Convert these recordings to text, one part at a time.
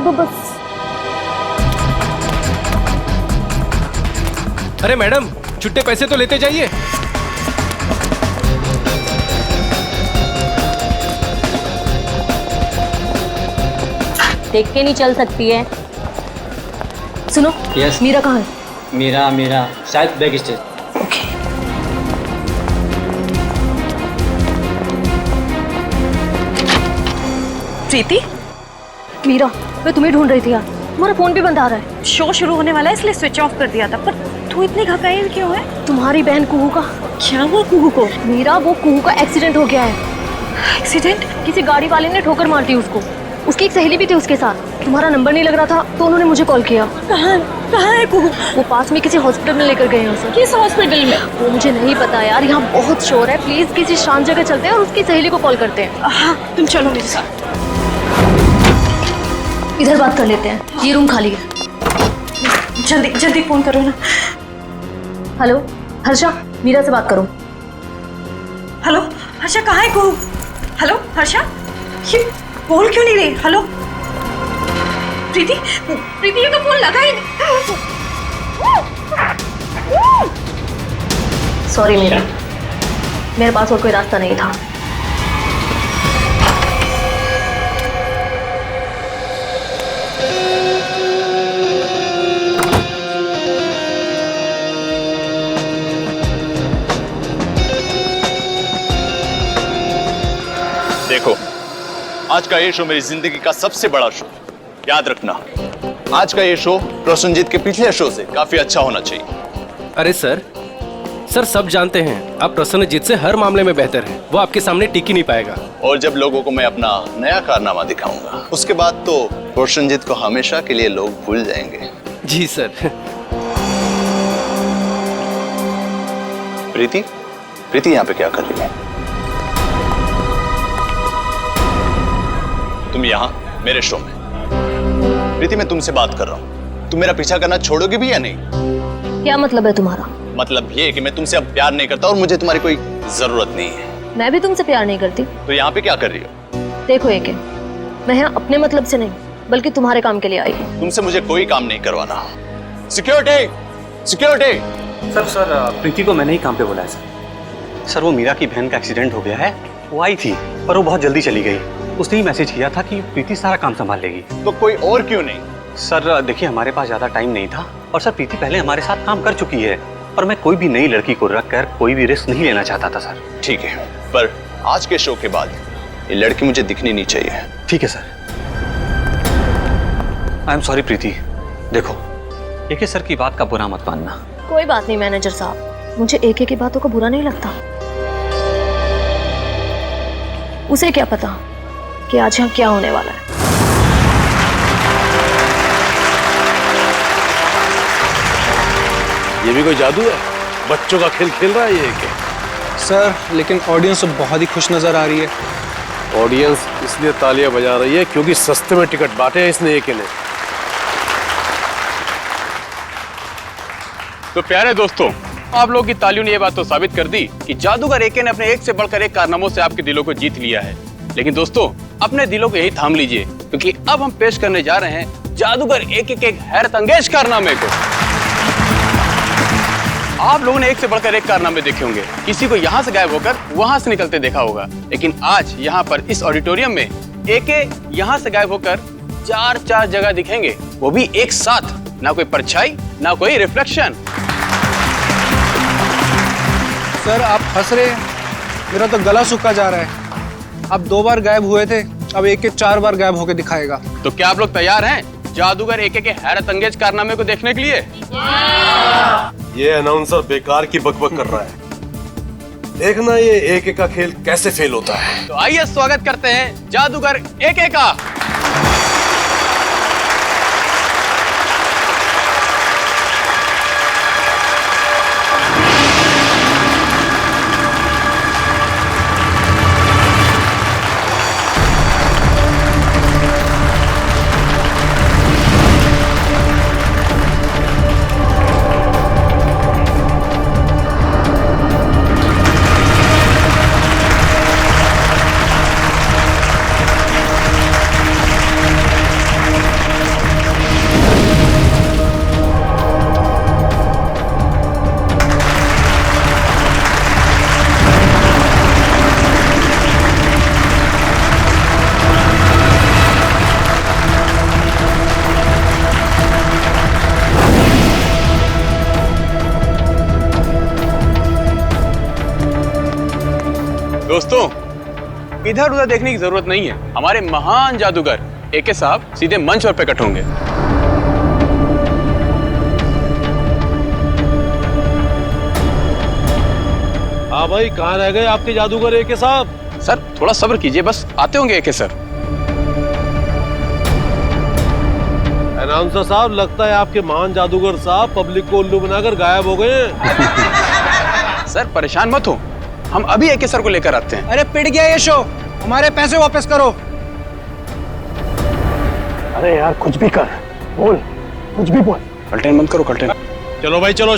को बस। अरे मैडम, छुट्टे पैसे तो लेते जाइए। देख के नहीं चल सकती है। सुनो, यस। मीरा कहाँ है? मेरा शायद बैक स्टेज। ओके। प्रीति, मीरा, मैं तुम्हें ढूंढ रही थी यार। तुम्हारा फोन भी बंद आ रहा है। शो शुरू होने वाला है इसलिए स्विच ऑफ कर दिया था। पर तू इतनी घबराई क्यों है? तुम्हारी बहन कुहू का। क्या हुआ कुहू को? मीरा, वो कुहू का एक्सीडेंट हो गया है। एक्सीडेंट? किसी गाड़ी वाले ने ठोकर मार दी उसको। उसकी एक सहेली भी थी उसके साथ। तुम्हारा नंबर नहीं लग रहा था तो उन्होंने मुझे कॉल किया। कहाँ है कुहू? वो पास में किसी हॉस्पिटल में लेकर गए हैं उसे। किस हॉस्पिटल में? वो मुझे नहीं पता यार, यहाँ बहुत शोर है। प्लीज किसी शांत जगह चलते हैं और उसकी सहेली को कॉल करते हैं। हाँ, तुम चलो मेरे साथ। इधर बात कर लेते हैं, ये रूम खाली है। जल्दी जल्दी फोन करो ना। हेलो हर्षा, मीरा से बात करो। हेलो हर्षा, कहाँ है कुहू? हेलो हर्षा, ये बोल क्यों नहीं रही? हेलो प्रीति, प्रीति ये तो फोन लगा ही नहीं। सॉरी मीरा, मेरे पास और कोई रास्ता नहीं था। देखो, आज का ये शो मेरी जिंदगी का सबसे बड़ा शो। याद रखना, आज का ये शो प्रसन्नजीत के पिछले शो से काफी अच्छा होना चाहिए। अरे सर, सब जानते हैं आप प्रसन्नजीत से हर मामले में बेहतर हैं। वो आपके सामने टिक ही नहीं पाएगा। और जब लोगों को मैं अपना नया कारनामा दिखाऊंगा, उसके बाद तो प्रसन्नजीत को हमेशा के लिए लोग भूल जाएंगे। जी सर। प्रीति, प्रीति यहाँ पे क्या कर रही है? तुम यहाँ मेरे शो में। प्रीति, मैं तुमसे बात कर रहा हूँ। तुम मेरा पीछा करना छोड़ोगे भी या नहीं? क्या मतलब है तुम्हारा? मतलब ये कि मैं तुमसे अब प्यार नहीं करता और मुझे तुम्हारी कोई जरूरत नहीं है। मैं भी तुमसे प्यार नहीं करती। तो यहाँ पे क्या कर रही हो? देखो एके, मैं यहाँ अपने मतलब से नहीं बल्कि तुम्हारे काम के लिए आई हूँ। तुमसे मुझे कोई काम नहीं करवाना। Security, security. सर प्रीति को मैंने ही काम पे बुलाया सर। वो मीरा की बहन का एक्सीडेंट हो गया है। वो आई थी पर वो बहुत जल्दी चली गई। उसने ही मैसेज किया था कि प्रीति सारा काम संभाल लेगी। तो कोई और क्यों नहीं? सर देखिए, हमारे पास ज्यादा टाइम नहीं था और सर प्रीति पहले हमारे साथ काम कर चुकी है और मैं कोई भी नई लड़की को रखकर कोई भी रिस्क नहीं लेना चाहता था सर। ठीक है, पर आज के शो के बाद ये लड़की मुझे दिखनी नहीं चाहिए। ठीक है सर। आई एम सॉरी प्रीति। देखो, एके सर की बात का बुरा मत मानना। कोई बात नहीं मैनेजर साहब, मुझे एके की बातों का बुरा नहीं लगता। उसे क्या पता कि आज यहाँ क्या होने वाला है। ये भी कोई जादू है? बच्चों का खेल खेल रहा है ये क्या? सर लेकिन ऑडियंस तो बहुत ही खुश नजर आ रही है। ऑडियंस इसलिए तालियां बजा रही है क्योंकि सस्ते में टिकट बांटे हैं इसने एके ने। तो प्यारे दोस्तों, आप लोगों की तालियों ने ये बात तो साबित कर दी कि जादूगर एके ने अपने एक से बढ़कर एक कारनामों से आपके दिलों को जीत लिया है। लेकिन दोस्तों, अपने दिलों को यही थाम लीजिए क्योंकि अब हम पेश करने जा रहे हैं जादूगर एके के एक हैरत अंगेज कारनामे को। आप लोगों ने एक से बढ़कर एक कारनामे देखे होंगे। किसी को यहाँ से गायब होकर वहां से निकलते देखा होगा, लेकिन आज यहाँ पर इस ऑडिटोरियम में एके यहाँ से गायब होकर चार जगह दिखेंगे, वो भी एक साथ। ना कोई परछाई, ना कोई रिफ्लेक्शन। सर आप हंस रहे हैं, मेरा तो गला सूखा जा रहा है। आप 2 बार गायब हुए थे, अब एक 4 बार गायब होकर दिखाएगा। तो क्या आप लोग तैयार हैं जादूगर एके के हैरत अंगेज कारनामे को देखने के लिए? ये अनाउंसर बेकार की बकबक कर रहा है। देखना ये एके का खेल कैसे फेल होता है। तो आइए स्वागत करते हैं जादूगर एके का। दोस्तों, इधर उधर देखने की जरूरत नहीं है। हमारे महान जादूगर एके साहब सीधे मंच पर प्रकट होंगे। हाँ भाई, कहाँ रह गए आपके जादूगर एके साहब? सर थोड़ा सब्र कीजिए, बस आते होंगे एके सर। अनाउंसर साहब, लगता है आपके महान जादूगर साहब पब्लिक को उल्लू बनाकर गायब हो गए हैं। सर परेशान मत हो, हम अभी एके सर को लेकर आते हैं। अरे पिट गया ये शो, हमारे पैसे वापस करो। अरे यार कुछ भी कर, बोल, कुछ भी बोल। कल्टेन बंद करो, कल्टेन। चलो भाई चलो,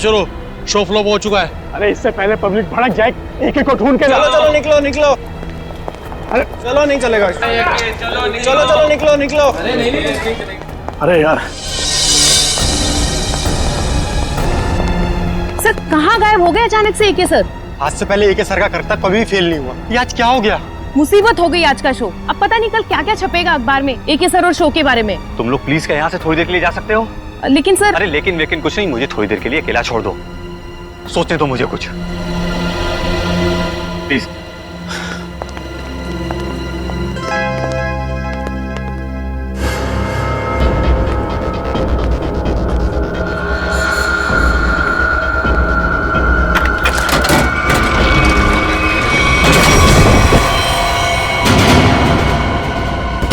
शो फ्लॉप हो चुका है। अरे इससे पहले पब्लिक भड़क जाए, एक को ढूंढ के ला। चलो निकलो। अरे चलो, नहीं चलेगा। चलो निकलो। अरे यार सर कहाँ गायब हो गए अचानक से एके सर? आज से पहले एके सर का करता कभी फेल नहीं हुआ, ये आज क्या हो गया? मुसीबत हो गई आज का शो। अब पता नहीं कल क्या क्या छपेगा अखबार में एके सर और शो के बारे में। तुम लोग प्लीज क्या यहाँ से थोड़ी देर के लिए जा सकते हो? लेकिन सर। अरे लेकिन कुछ नहीं, मुझे थोड़ी देर के लिए अकेला छोड़ दो, सोचने दो मुझे कुछ, प्लीज।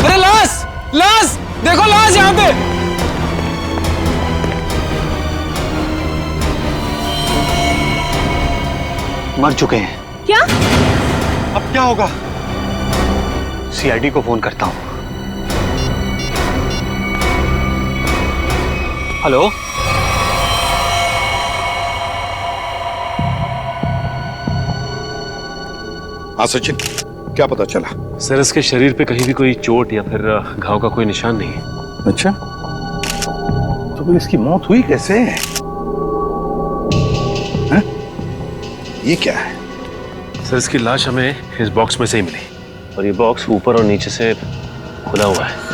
अरे लाश देखो, लाश यहाँ पे। मर चुके हैं। क्या? अब क्या होगा? सीआईडी को फोन करता हूं। हेलो, हाँ सचिन, क्या पता चला? सर इसके शरीर पे कहीं भी कोई चोट या फिर घाव का कोई निशान नहीं है। अच्छा, तो फिर इसकी मौत हुई कैसे? हैं? ये क्या है? सर इसकी लाश हमें इस बॉक्स में से ही मिली, और ये बॉक्स ऊपर और नीचे से खुला हुआ है।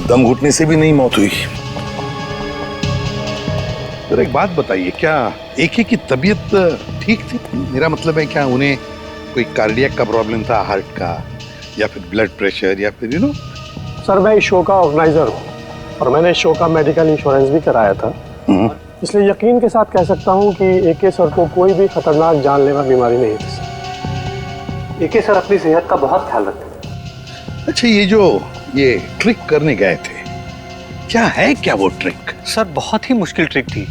दम घुटने से भी नहीं मौत हुई। तो एक बात बताइए, क्या एके की तबीयत ठीक थी? मेरा मतलब है, क्या उन्हें कोई कार्डियक का प्रॉब्लम था, हार्ट का, या फिर ब्लड प्रेशर, या फिर सर मैं इस शो का ऑर्गेनाइजर हूँ और मैंने इस शो का मेडिकल इंश्योरेंस भी कराया था, इसलिए यकीन के साथ कह सकता हूँ कि एके सर को कोई भी खतरनाक जानलेवा बीमारी नहीं थी। एके सर अपनी सेहत का बहुत ख्याल रखते हैं। अच्छा, ये ट्रिक करने गए थे, क्या है क्या वो ट्रिक? सर बहुत ही मुश्किल ट्रिक थी।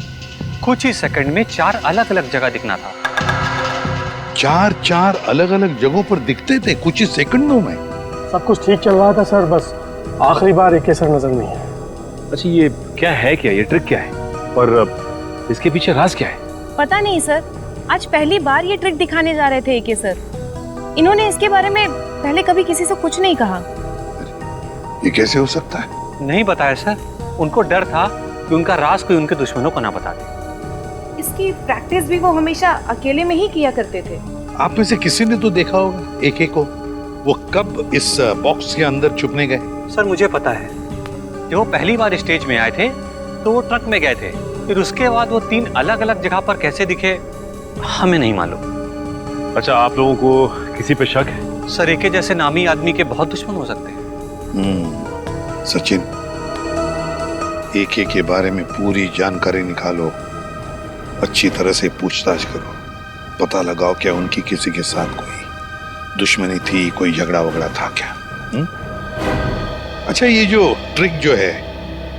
कुछ ही सेकंड में 4 अलग अलग जगह दिखना था। 4 अलग अलग जगहों पर दिखते थे कुछ ही सेकंडों में? सब कुछ ठीक चल रहा था सर, बस आखिरी बार एके सर नजर नहीं है। अच्छा, ये क्या है, क्या ये ट्रिक क्या है, और इसके पीछे राज क्या है? पता नहीं सर, आज पहली बार ये ट्रिक दिखाने जा रहे थे एके सर। इन्होंने इसके बारे में पहले कभी किसी से कुछ नहीं कहा। ये कैसे हो सकता है? नहीं बताया सर, उनको डर था कि उनका राज कोई उनके दुश्मनों को ना बता दे। इसकी प्रैक्टिस भी वो हमेशा अकेले में ही किया करते थे। आप में से किसी ने तो देखा होगा एके को, वो कब इस बॉक्स के अंदर छुपने गए? सर मुझे पता है, जब वो पहली बार स्टेज में आए थे तो वो ट्रक में गए थे, फिर उसके बाद वो 3 अलग अलग जगह पर कैसे दिखे हमें नहीं मालूम। अच्छा, आप लोगों को किसी पे शक है? सर एके जैसे नामी आदमी के बहुत दुश्मन हो सकते हैं। सचिन, एके के बारे में पूरी जानकारी निकालो, अच्छी तरह से पूछताछ करो, पता लगाओ क्या उनकी किसी के साथ कोई दुश्मनी थी, कोई झगड़ा वगड़ा था क्या? अच्छा, ये जो ट्रिक जो है,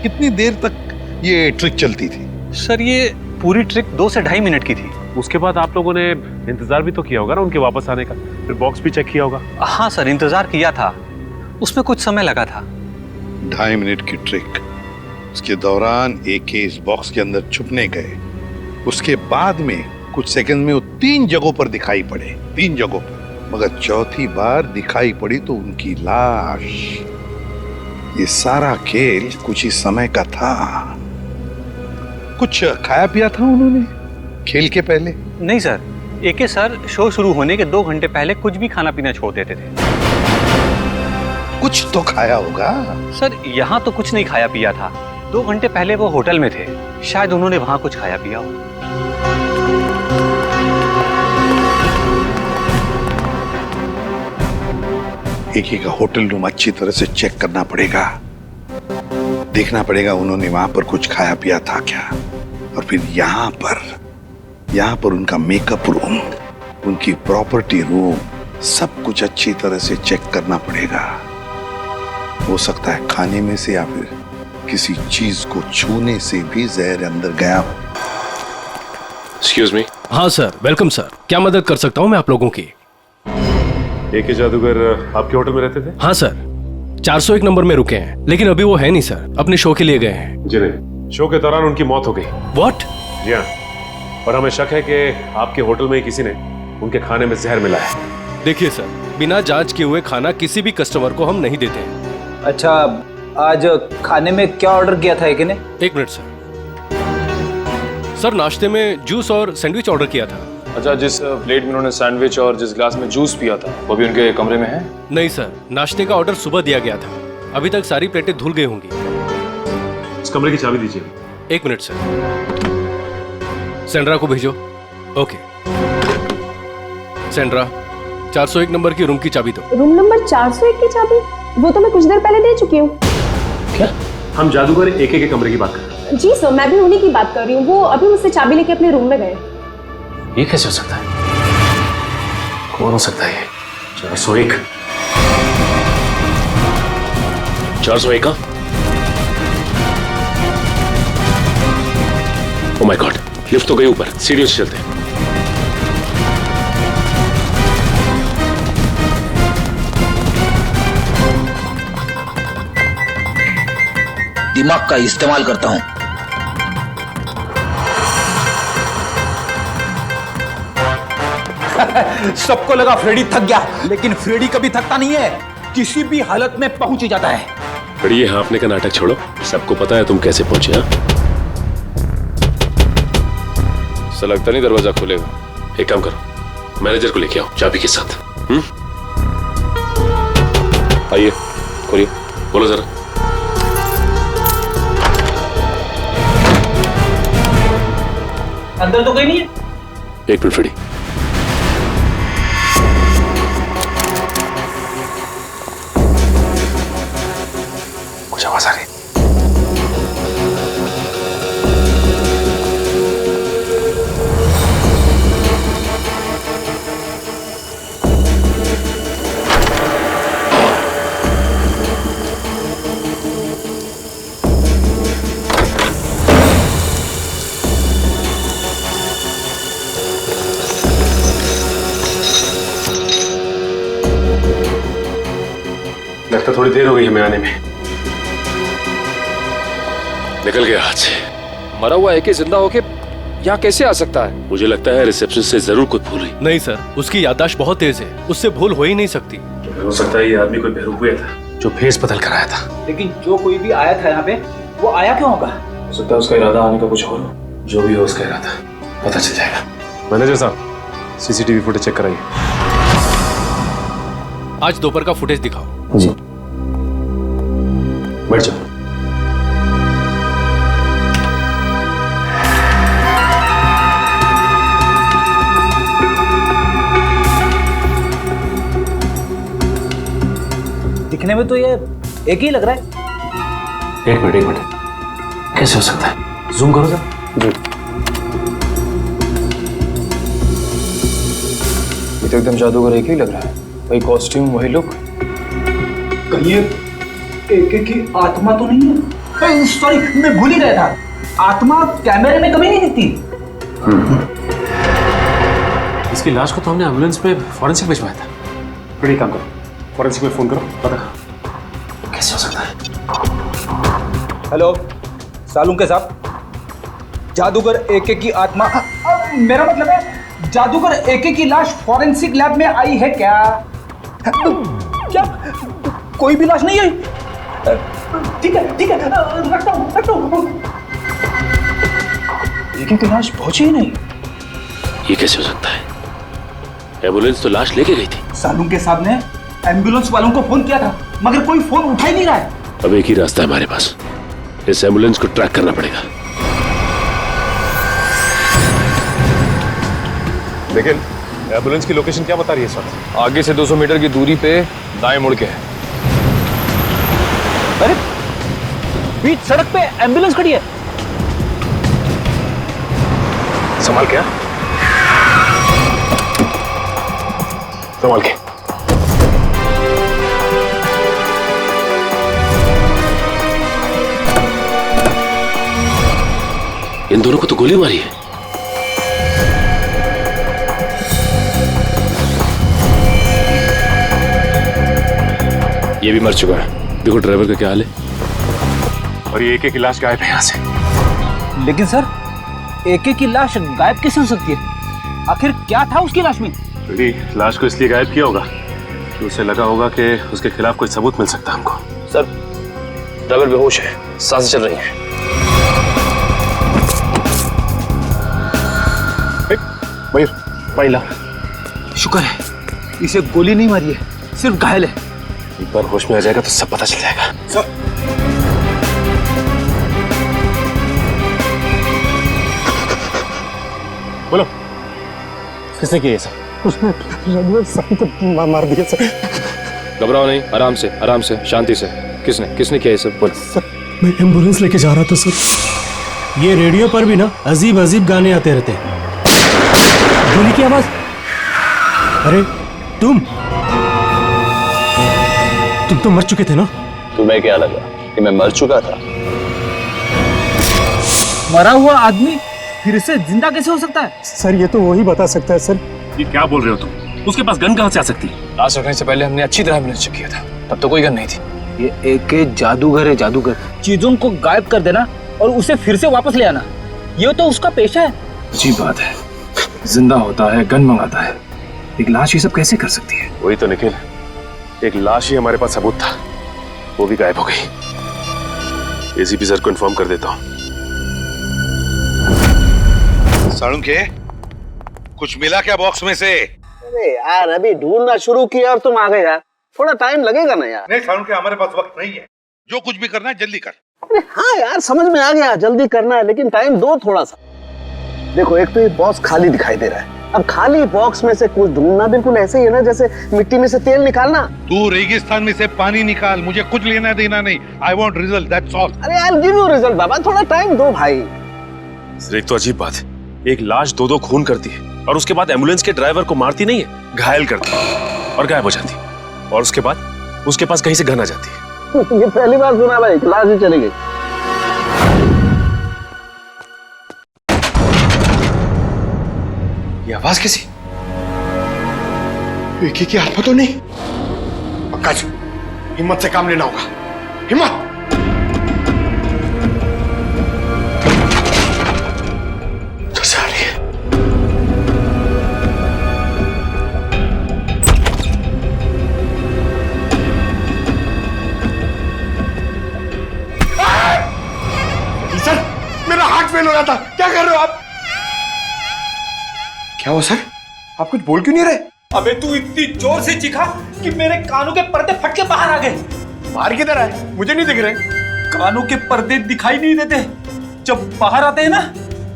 कितनी देर तक ये ट्रिक चलती थी? सर ये पूरी ट्रिक 2 से 2.5 मिनट की थी। उसके बाद आप लोगों ने इंतजार भी तो किया होगा ना उनके वापस आने का, फिर बॉक्स भी चेक किया होगा? हाँ सर, इंतजार किया था, उसमें कुछ समय लगा था। 2.5 मिनट की ट्रिक, उसके दौरान एके इस बॉक्स के अंदर छुपने गए, उसके बाद में कुछ सेकंड में वो 3 जगहों पर दिखाई पड़े, 3 जगहों पर, मगर चौथी बार दिखाई पड़ी तो उनकी लाश। ये सारा खेल कुछ ही समय का था। कुछ खाया पिया था उन्होंने खेल के पहले? नहीं सर, एके सर शो शुरू होने के 2 घंटे पहले कुछ भी खाना पीना छोड़ देते थे। कुछ तो खाया होगा। सर यहाँ तो कुछ नहीं खाया पिया था। 2 घंटे पहले वो होटल में थे, शायद उन्होंने वहां कुछ खाया पिया हो। एक का होटल रूम अच्छी तरह से चेक करना पड़ेगा, देखना पड़ेगा उन्होंने वहां पर कुछ खाया पिया था क्या। और फिर यहाँ पर उनका मेकअप रूम, उनकी प्रॉपर्टी रूम, सब कुछ अच्छी तरह से चेक करना पड़ेगा। हो सकता है खाने में से या फिर किसी चीज को छूने से भी जहर अंदर गया हो। Excuse me. हाँ सर, वेलकम सर। क्या मदद कर सकता हूँ मैं आप लोगों की? एक जादूगर आपके होटल में रहते थे? हाँ सर, 401 नंबर में रुके हैं, लेकिन अभी वो है नहीं सर, अपने शो के लिए गए हैं। जी नहीं, शो के दौरान उनकी मौत हो गई। व्हाट? जी हाँ, और हमें शक है कि आपके होटल में ही किसी ने उनके खाने में जहर मिलाया है। देखिए सर, बिना जांच किए हुए खाना किसी भी कस्टमर को हम नहीं देते हैं। अच्छा, आज खाने में क्या ऑर्डर किया था एक ने? 1 मिनट सर। सर नाश्ते में जूस और सैंडविच ऑर्डर किया था। अच्छा, जिस प्लेट में उन्होंने सैंडविच और जिस ग्लास में जूस पिया था वो भी उनके कमरे में है? नहीं सर, नाश्ते का ऑर्डर सुबह दिया गया था, अभी तक सारी प्लेटें धुल गई होंगी। इस कमरे की चाबी दीजिए। 1 मिनट सर, सेंड्रा को भेजो। ओके सेंड्रा, 401 नंबर की रूम की चाबी दो। रूम नंबर 401 की चाबी? वो तो मैं कुछ देर पहले दे चुकी हूँ। क्या? हम जादूगर एक के कमरे की बात कर रहे हैं। जी सर, मैं भी उन्हीं की बात कर रही हूँ। वो अभी मुझसे चाबी लेके अपने रूम में गए। ये कैसे हो सकता है? कौन हो सकता है ये? 401? 401 ओह माय गॉड, लिफ्ट तो गई ऊपर, सीढ़ियों से चलते हैं। दिमाग का इस्तेमाल करता हूँ। सबको लगा फ्रेडी थक गया, लेकिन फ्रेडी कभी थकता नहीं है, किसी भी हालत में पहुंच ही जाता है। बड़ी ये हाँफने का नाटक छोड़ो, सबको पता है तुम कैसे पहुंचे। हाँ, ऐसा लगता नहीं दरवाजा खुलेगा। एक काम करो, मैनेजर को लेके आओ चाबी के साथ। आइए, खोलिए, बोलो जरा। अंदर तो कोई नहीं है। 1 मिनट फ्रेडी। कुछ आवाज आ रही। लगता थोड़ी देर हो गई हमें आने में। निकल गया हाथ से। मरा हुआ एके जिंदा होके यहाँ कैसे आ सकता है? मुझे लगता है रिसेप्शन से जरूर कुछ भूल हुई। नहीं सर, उसकी याददाश्त बहुत तेज है, उससे भूल हो ही नहीं सकती। हो सकता है ये आदमी कोई बेवकूफ हुआ था जो फेस बदल कर आया था। लेकिन जो कोई भी आया था यहाँ पे, वो आया क्यों होगा? हो सकता है उसका इरादा आने का कुछ और हो। जो भी हो उसका इरादा पता चल जाएगा। मैनेजर साहब, सीसीटीवी फुटेज चेक कराइए। आज दोपहर का फुटेज दिखाओ। जी। बैठ जाओ। दिखने में तो ये एक ही लग रहा है। 1 मिनट। कैसे हो सकता है? जूम करो जरा। जी। ये तो एकदम जादूगर एक ही लग रहा है। वही कॉस्ट्यूम, वही लुक। कहीं ये एके की आत्मा तो नहीं है? सॉरी, मैं भूल ही गया था। आत्मा कैमरे में कभी नहीं दिखती। इसकी लाश को तो हमने एम्बुलेंस में फॉरेंसिक भिजवाया था। बड़ी काम करो, फॉरेंसिक में फोन करो, पता कैसे हो सकता है? हेलो सालुंके साहब, जादूगर एके की आत्मा, मेरा मतलब है जादूगर एके की लाश फॉरेंसिक लैब में आई है क्या? क्या कोई भी लाश नहीं आई? ठीक है रखता हूँ। लेकिन की लाश पहुंची ही नहीं। ये कैसे हो सकता है? एम्बुलेंस तो लाश लेके गई थी। सालुंके साहब ने एम्बुलेंस वालों को फोन किया था मगर कोई फोन उठा ही नहीं रहा है। अब एक ही रास्ता है हमारे पास, इस एम्बुलेंस को ट्रैक करना पड़ेगा। लेकिन एम्बुलेंस की लोकेशन क्या बता रही है सर? आगे से 200 मीटर की दूरी पे दाएं मुड़ के है। अरे बीच सड़क पे एम्बुलेंस खड़ी है। संभाल के, संभाल के। इन दोनों को तो गोली मारी है। ये भी मर चुका है। देखो ड्राइवर का क्या हाल है। और ये एक की लाश गायब है यहां से। लेकिन सर एके की लाश गायब कैसे हो सकती है? आखिर क्या था उसकी लाश में? लाश को इसलिए गायब किया होगा कि उसे लगा होगा कि उसके खिलाफ कोई सबूत मिल सकता है हमको। सर ड्राइवर बेहोश है, सांसें चल रही हैं। महिला, शुक्र है इसे गोली नहीं मारी है, सिर्फ घायल है। एक बार होश में आ जाएगा तो सब पता चल जाएगा। सर बोलो किसने किया ये सब? उसने रघुवीर साहब को मार दिया सर। घबराओ नहीं, आराम से शांति से। किसने किया ये सब? बोलो। सर मैं एम्बुलेंस लेके जा रहा था सर। ये रेडियो पर भी ना अजीब अजीब गाने आते रहते हैं। गोली की आवाज। अरे तुम तो मर चुके थे ना? तुम्हें क्या लगा कि मैं मर चुका था? मरा हुआ आदमी फिर से जिंदा कैसे हो सकता है? सर ये तो वही बता सकता है सर। ये क्या बोल रहे हो तुम? उसके पास गन कहां से आ सकती है? लाश रखने से पहले हमने अच्छी तरह एम्बुलेंस चेक किया था, तब तो कोई गन नहीं थी। ये एके जादूगर है, जादूगर। चीजों को गायब कर देना और उसे फिर से वापस ले आना, ये तो उसका पेशा है। अजीब बात है, जिंदा होता है, गन मंगाता है, एक लाश ये सब कैसे कर सकती है? वही तो निखिल, एक लाश ही हमारे पास सबूत था, वो भी गायब हो गई। एसीपी सर को इन्फॉर्म कर देता हूँ। साळुंखे, कुछ मिला क्या बॉक्स में से? अरे यार अभी ढूंढना शुरू किया और तुम आ गए यार, थोड़ा टाइम लगेगा ना यार। नहीं साळुंखे, हमारे पास वक्त नहीं है, जो कुछ भी करना है जल्दी कर। अरे हाँ यार समझ में आ गया, जल्दी करना है लेकिन टाइम दो थोड़ा सा। देखो एक तो ये बॉक्स खाली दिखाई दे रहा है, अब खाली बॉक्स में से कुछ ढूंढना बिल्कुल ऐसे ही है ना जैसे मिट्टी में से तेल निकालना। तू रेगिस्तान में से पानी निकाल, मुझे कुछ लेना देना नहीं। I want result, that's all. अरे यार गिव यू रिजल्ट बाबा, थोड़ा टाइम दो भाई। सर एक तो अजीब बात है, एक लाश दो खून करती है और उसके बाद एम्बुलेंस के ड्राइवर को मारती नहीं है, घायल करती है और गायब हो जाती है, और उसके बाद उसके पास कहीं से गन आ जाती है। ये पहली बार सुना भाई, लाश ही चली गई। ये आवाज कैसी? एक ही की आत्मा तो नहीं? पंकज, हिम्मत से काम लेना होगा, हिम्मत। तो सारी सर, मेरा हार्ट फेल हो रहा था। क्या कर रहे हो आप? क्या हुआ सर? आप कुछ बोल क्यों नहीं रहे? अबे तू इतनी जोर से चीखा कि मेरे कानों के पर्दे फट के बाहर आ गए। बाहर किधर है? मुझे नहीं दिख रहे। कानों के पर्दे दिखाई नहीं देते, जब बाहर आते हैं ना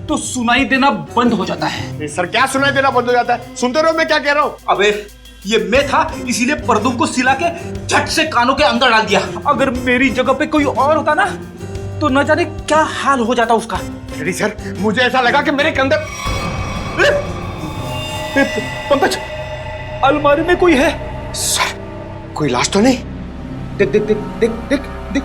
तो सुनाई देना बंद हो जाता है। सर क्या सुनाई देना बंद हो जाता है? सुनते रहो मैं क्या कह रहा हूँ। अबे ये मैं था, इसीलिए पर्दों को सिला के झट से कानों के अंदर डाल दिया। अगर मेरी जगह पे कोई और होता ना तो न जाने क्या हाल हो जाता उसका। अरे सर मुझे ऐसा लगा कि मेरे कंधे। पंकज अलमारी में कोई है। सर कोई लाश तो नहीं? देख देख देख देख देख देख,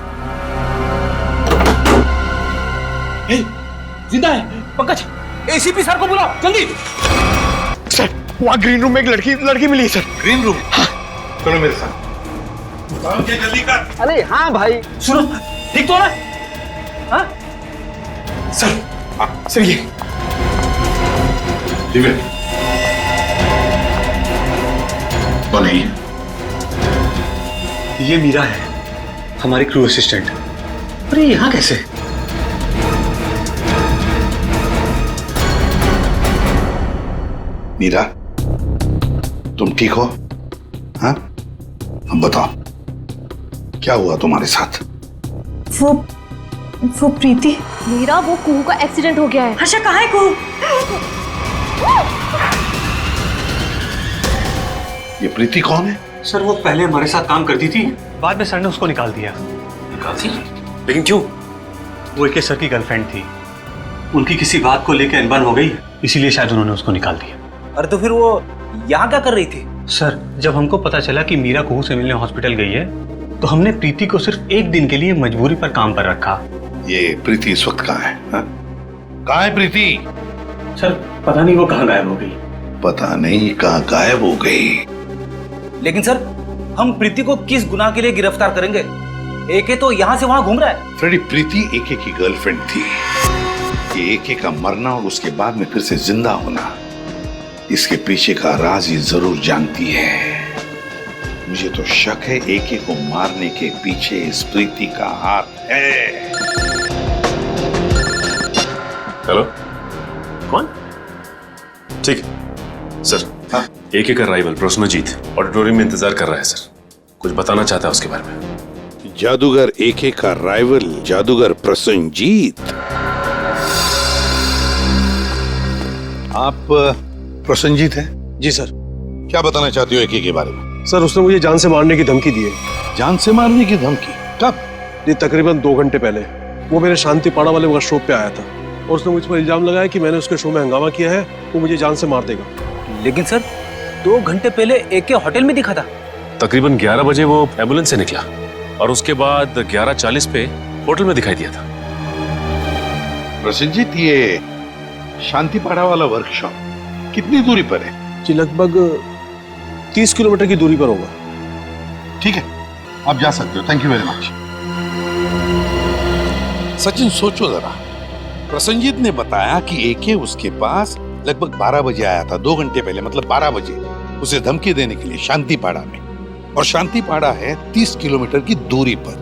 जिंदा है। पंकज एसीपी सर को बुलाओ जल्दी। सर वहाँ ग्रीन रूम में एक लड़की मिली है सर। Green room? हाँ। चलो मेरे साथ। जल्दी कर। अरे हाँ भाई सुनो, ठीक तो ना? हाँ सर ये ठीक है। कौन है ये मीरा है, हमारी क्रू असिस्टेंट। अरे यहाँ कैसे? मीरा, तुम ठीक हो? हाँ? अब बताओ क्या हुआ तुम्हारे साथ? वो प्रीति। मीरा, वो कुहू का एक्सीडेंट हो गया है। हर्षा कहाँ है कुहू? ये प्रीति कौन है? सर वो पहले हमारे साथ काम करती थी, बाद में सर ने उसको निकाल दिया। निकाल दी? लेकिन क्यों? वो एक सर की गर्लफ्रेंड थी, उनकी किसी बात को लेकर अनबन हो गई, इसीलिए शायद उन्होंने उसको निकाल दिया। अरे तो फिर वो यहाँ क्या कर रही थी? सर जब हमको पता चला कि मीरा कुहू से मिलने हॉस्पिटल गई है, तो हमने प्रीति को सिर्फ एक दिन के लिए मजबूरी पर काम पर रखा। ये प्रीति इस वक्त कहाँ है? कहाँ है प्रीति? सर पता नहीं वो कहाँ गायब हो गई। पता नहीं कहाँ गायब हो गई। लेकिन सर हम प्रीति को किस गुनाह के लिए गिरफ्तार करेंगे? एके तो यहाँ से वहाँ घूम रहा है। फ्रेडी, प्रीति एके की गर्लफ्रेंड थी। ये एके का मरना और उसके बाद में फिर से जिंदा होना, इसके पीछे का राज ये जरूर जानती है। मुझे तो शक है एके को मारने के पीछे इस प्रीति का हाथ है। हेलो, कौन? ठीक है सर। हाँ? एके का राइवल प्रसन्नजीत ऑडिटोरियम में इंतजार कर रहा है सर, कुछ बताना चाहता है उसके बारे में। जादूगर एके का राइवल जादूगर प्रसन्नजीत? आप प्रसन्नजीत हैं? जी सर। क्या बताना चाहते हो एके के बारे में? सर उसने मुझे जान से मारने की धमकी दी है। जान से मारने की धमकी? कब? ये तकरीबन 2 घंटे पहले। वो मेरे शांति पाड़ा वाले वर्कशॉप पे आया था और उसने मुझ पर इल्जाम लगाया कि मैंने उसके शो में हंगामा किया है, वो मुझे जान से मार देगा। लेकिन सर 2 घंटे पहले एके होटल में दिखा था। तकरीबन 11 बजे वो एम्बुलेंस से निकला और उसके बाद 11:40 पे होटल में दिखाई दिया था। प्रसन्नजीत, ये शांतिपाड़ा वाला वर्कशॉप कितनी दूरी पर है? जी लगभग 30 किलोमीटर की दूरी पर होगा। ठीक है, आप जा सकते हो। Thank you very much. Sachin सोचो जरा, प्रसन्नजीत ने बताया कि एके उसके पास लगभग 12 बजे आया था, 2 घंटे पहले, मतलब 12 बजे उसे धमकी देने के लिए शांतिपाड़ा में, और शांतिपाड़ा है 30 किलोमीटर की दूरी पर।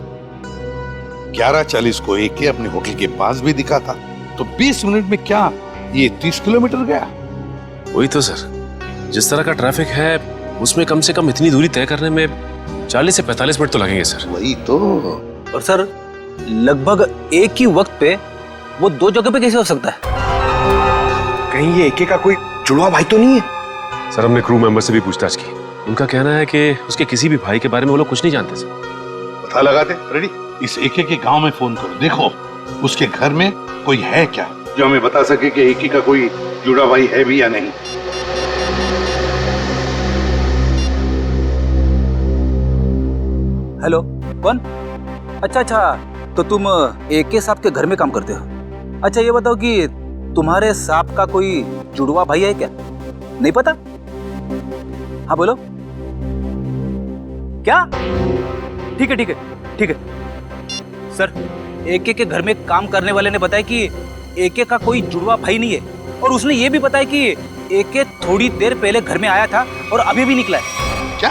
11:40 को एके अपने होटल के पास भी दिखा था, तो 20 मिनट में क्या ये 30 किलोमीटर गया? वही तो सर, जिस तरह का ट्रैफिक है उसमें कम से कम इतनी दूरी तय करने में 40 से 45 मिनट तो लगेंगे सर। वही तो। और सर लगभग एक ही वक्त पे वो 2 जगह पे कैसे हो सकता है? कहीं ये एके का कोई जुड़वा भाई तो नहीं है? सर हमने क्रू मेंबर से भी पूछताछ की, उनका कहना है कि उसके किसी भी भाई के बारे में वो लोग कुछ नहीं जानते सर। पता लगाते। रेडी, इस एके के गांव में फोन करो, देखो उसके घर में कोई है क्या जो हमें बता सके कि एके का कोई जुड़ा भाई है भी या नहीं। हेलो, कौन? अच्छा, तो तुम एके साहब के घर में काम करते हो? अच्छा ये बताओ कि तुम्हारे साहब का कोई जुड़वा भाई है क्या? नहीं पता? हाँ बोलो। क्या? ठीक है सर, एके के घर में काम करने वाले ने बताया कि एके का कोई जुड़वा भाई नहीं है, और उसने ये भी बताया कि एके थोड़ी देर पहले घर में आया था और अभी भी निकला है। क्या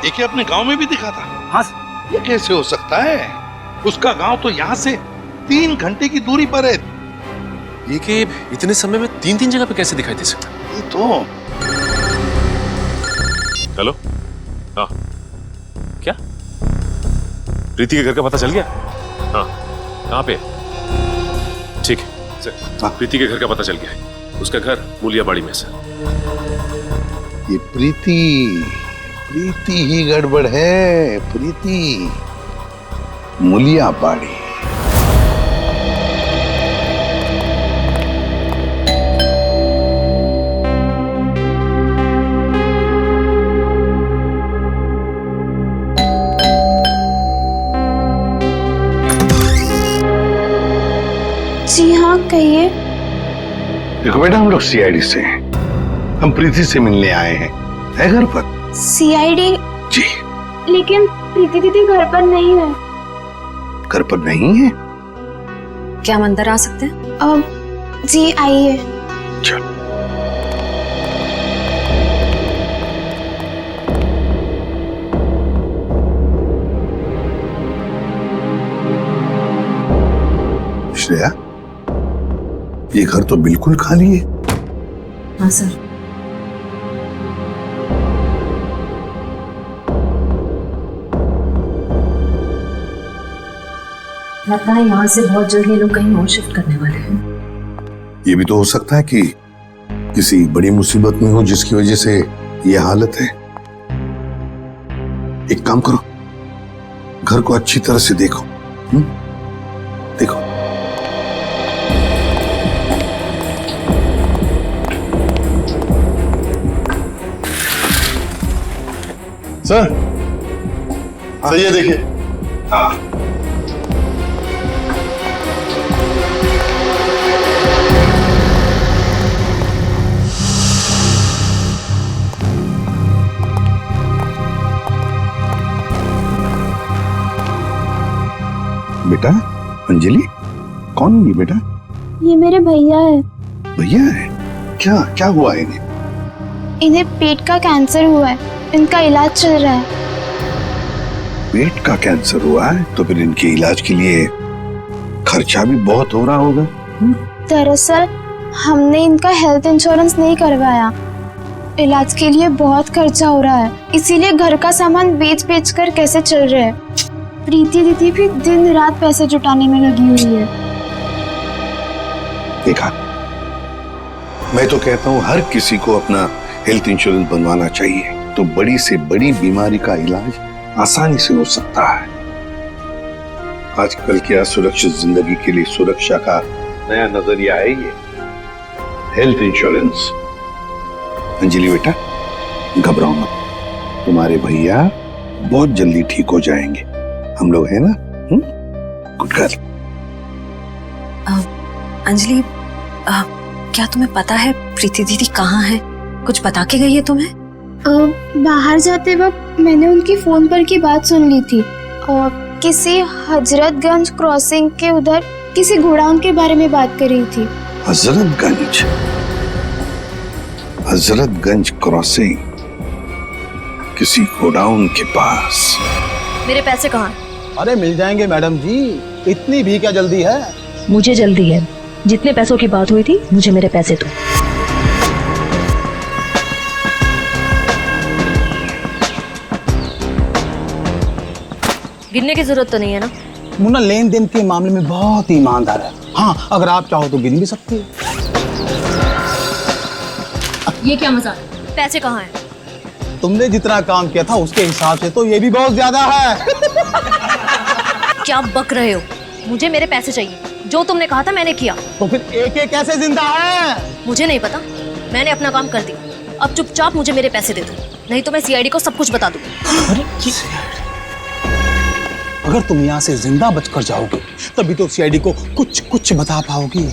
एके अपने गांव में भी दिखा था? हाँ। ये कैसे हो सकता है? उसका गांव तो यहाँ से 3 घंटे की दूरी पर है। ये कि इतने समय में 3 जगह पे कैसे दिखाई दे सकता? ये तो। हेलो, हाँ क्या प्रीति के घर का पता चल गया? हाँ, कहाँ पे? ठीक है सर, प्रीति के घर का पता चल गया है। उसका घर मूलियाबाड़ी में सर। ये प्रीति ही गड़बड़ है। प्रीति मूलियाबाड़ी। जी हाँ, कहिए। देखो बेटा, हम लोग सीआईडी से हैं। हम प्रीति से मिलने आए हैं। है घर पर? सीआईडी? जी। लेकिन प्रीति दीदी घर पर नहीं है। घर पर नहीं है? क्या हम अंदर आ सकते हैं? जी आइए। चलो। श्रेया, ये घर तो बिल्कुल खाली है। हाँ सर। लगता है यहाँ से बहुत जल्द ये लोग कहीं और शिफ्ट करने वाले हैं। ये भी तो हो सकता है कि किसी बड़ी मुसीबत में हो जिसकी वजह से ये हालत है। एक काम करो, घर को अच्छी तरह से देखो। देखो। सर, सही है, देखिए। हाँ। बेटा, अंजलि, कौन है ये बेटा? ये मेरे भैया है। भैया है? क्या क्या हुआ है इन्हें? इन्हें पेट का कैंसर हुआ है, इनका इलाज चल रहा है। पेट का कैंसर हुआ है तो फिर इनके इलाज के लिए खर्चा भी बहुत हो रहा होगा। दरअसल हमने इनका हेल्थ इंश्योरेंस नहीं करवाया, इलाज के लिए बहुत खर्चा हो रहा है, इसीलिए घर का सामान बेच बेच कर कैसे चल रहे हैं। प्रीति दीदी भी दिन रात पैसे जुटाने में लगी हुई है। देखा, मैं तो कहता हूँ हर किसी को अपना हेल्थ इंश्योरेंस बनवाना चाहिए, तो बड़ी से बड़ी बीमारी का इलाज आसानी से हो सकता है। आजकल क्या सुरक्षित जिंदगी के लिए सुरक्षा का नया नजरिया है ये हेल्थ इंश्योरेंस। अंजलि बेटा, घबराओ मत, तुम्हारे भैया बहुत जल्दी ठीक हो जाएंगे, हम लोग हैं ना। Good girl. अंजलि, क्या तुम्हें पता है प्रीति दीदी कहाँ है? कुछ बता के गई है तुम्हें? बाहर जाते वक्त मैंने उनकी फोन पर की बात सुन ली थी। किसी हजरतगंज क्रॉसिंग के उधर किसी गोडाउन के बारे में बात कर रही थी। हजरतगंज? हजरतगंज क्रॉसिंग, किसी गोडाउन के पास। मेरे पैसे कहाँ? अरे मिल जाएंगे मैडम जी, इतनी भी क्या जल्दी है? मुझे जल्दी है, जितने पैसों की बात हुई थी मुझे मेरे पैसे दो। गिनने की जरूरत तो नहीं है ना? मुन्ना लेन देन के मामले में बहुत ईमानदार है। हाँ, अगर आप चाहो तो गिन भी सकते हो। ये क्या मजाक? पैसे कहाँ हैं? तुमने जितना काम किया था उसके हिसाब से तो ये भी बहुत ज्यादा है। क्या बक रहे हो? मुझे मेरे पैसे चाहिए, जो तुमने कहा था मैंने किया। तो फिर एक एक कैसे जिंदा है? मुझे नहीं पता, मैंने अपना काम कर दिया। अब चुपचाप मुझे मेरे पैसे दे दो, नहीं तो मैं सीआईडी को सब कुछ बता दूंगी। अरे अगर तुम यहाँ से जिंदा बचकर जाओगे तभी तो सीआईडी को कुछ कुछ बता पाओगी।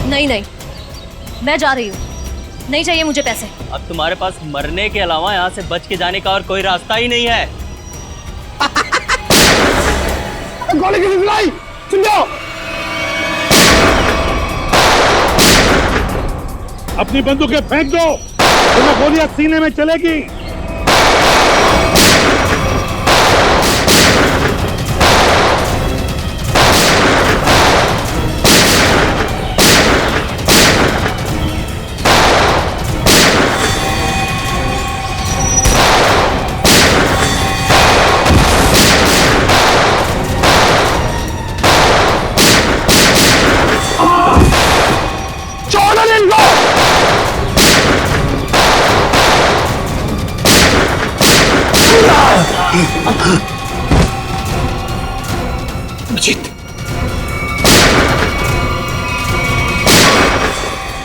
नहीं नहीं, मैं जा रही हूँ, नहीं चाहिए मुझे पैसे। अब तुम्हारे पास मरने के अलावा यहाँ से बच के जाने का और कोई रास्ता ही नहीं है। गोली की सुनाई, सुन जाओ। अपनी बंदूकें फेंक दो, तुम्हें गोलियां सीने में चलेगी।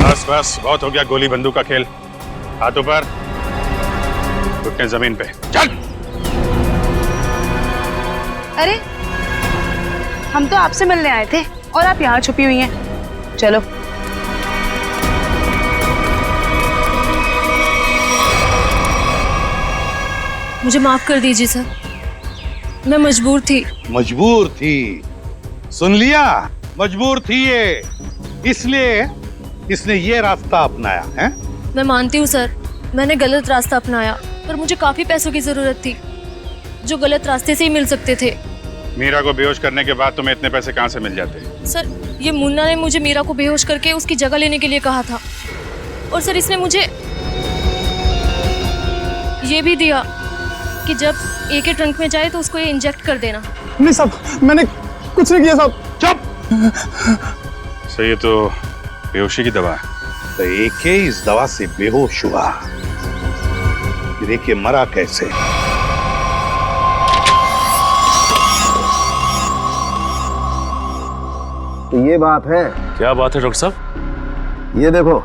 बस बस, बहुत हो गया गोली बंदूक का खेल। हाथों पर, घुटने जमीन पे, चल। अरे, हम तो आपसे मिलने आए थे और आप यहाँ छुपी हुई हैं। चलो। मुझे माफ कर दीजिए सर, मैं मजबूर थी। मजबूर थी? सुन लिया, मजबूर थी ये, इसलिए इसने ये रास्ता अपनाया है। मैं मानती हूँ सर, मैंने गलत रास्ता अपनाया, पर मुझे काफी पैसों की जरूरत थी जो गलत रास्ते से ही मिल सकते थे। मीरा को बेहोश करने के बाद तुम्हें इतने पैसे कहाँ से मिल जाते? सर, ये मुन्ना ने मुझे मीरा को बेहोश करके उसकी जगह लेने के लिए कहा था, और सर इसने मुझे ये भी दिया कि जब ए के ट्रंक में जाए तो उसको ये इंजेक्ट कर देना। नहीं साहब, मैंने कुछ नहीं किया साहब। चुप। सर ये तो बेहोशी की दवा है। तो एके इस दवा से बेहोश हुआ, फिर एके मरा कैसे? तो ये बात है। क्या बात है डॉक्टर साहब? ये देखो,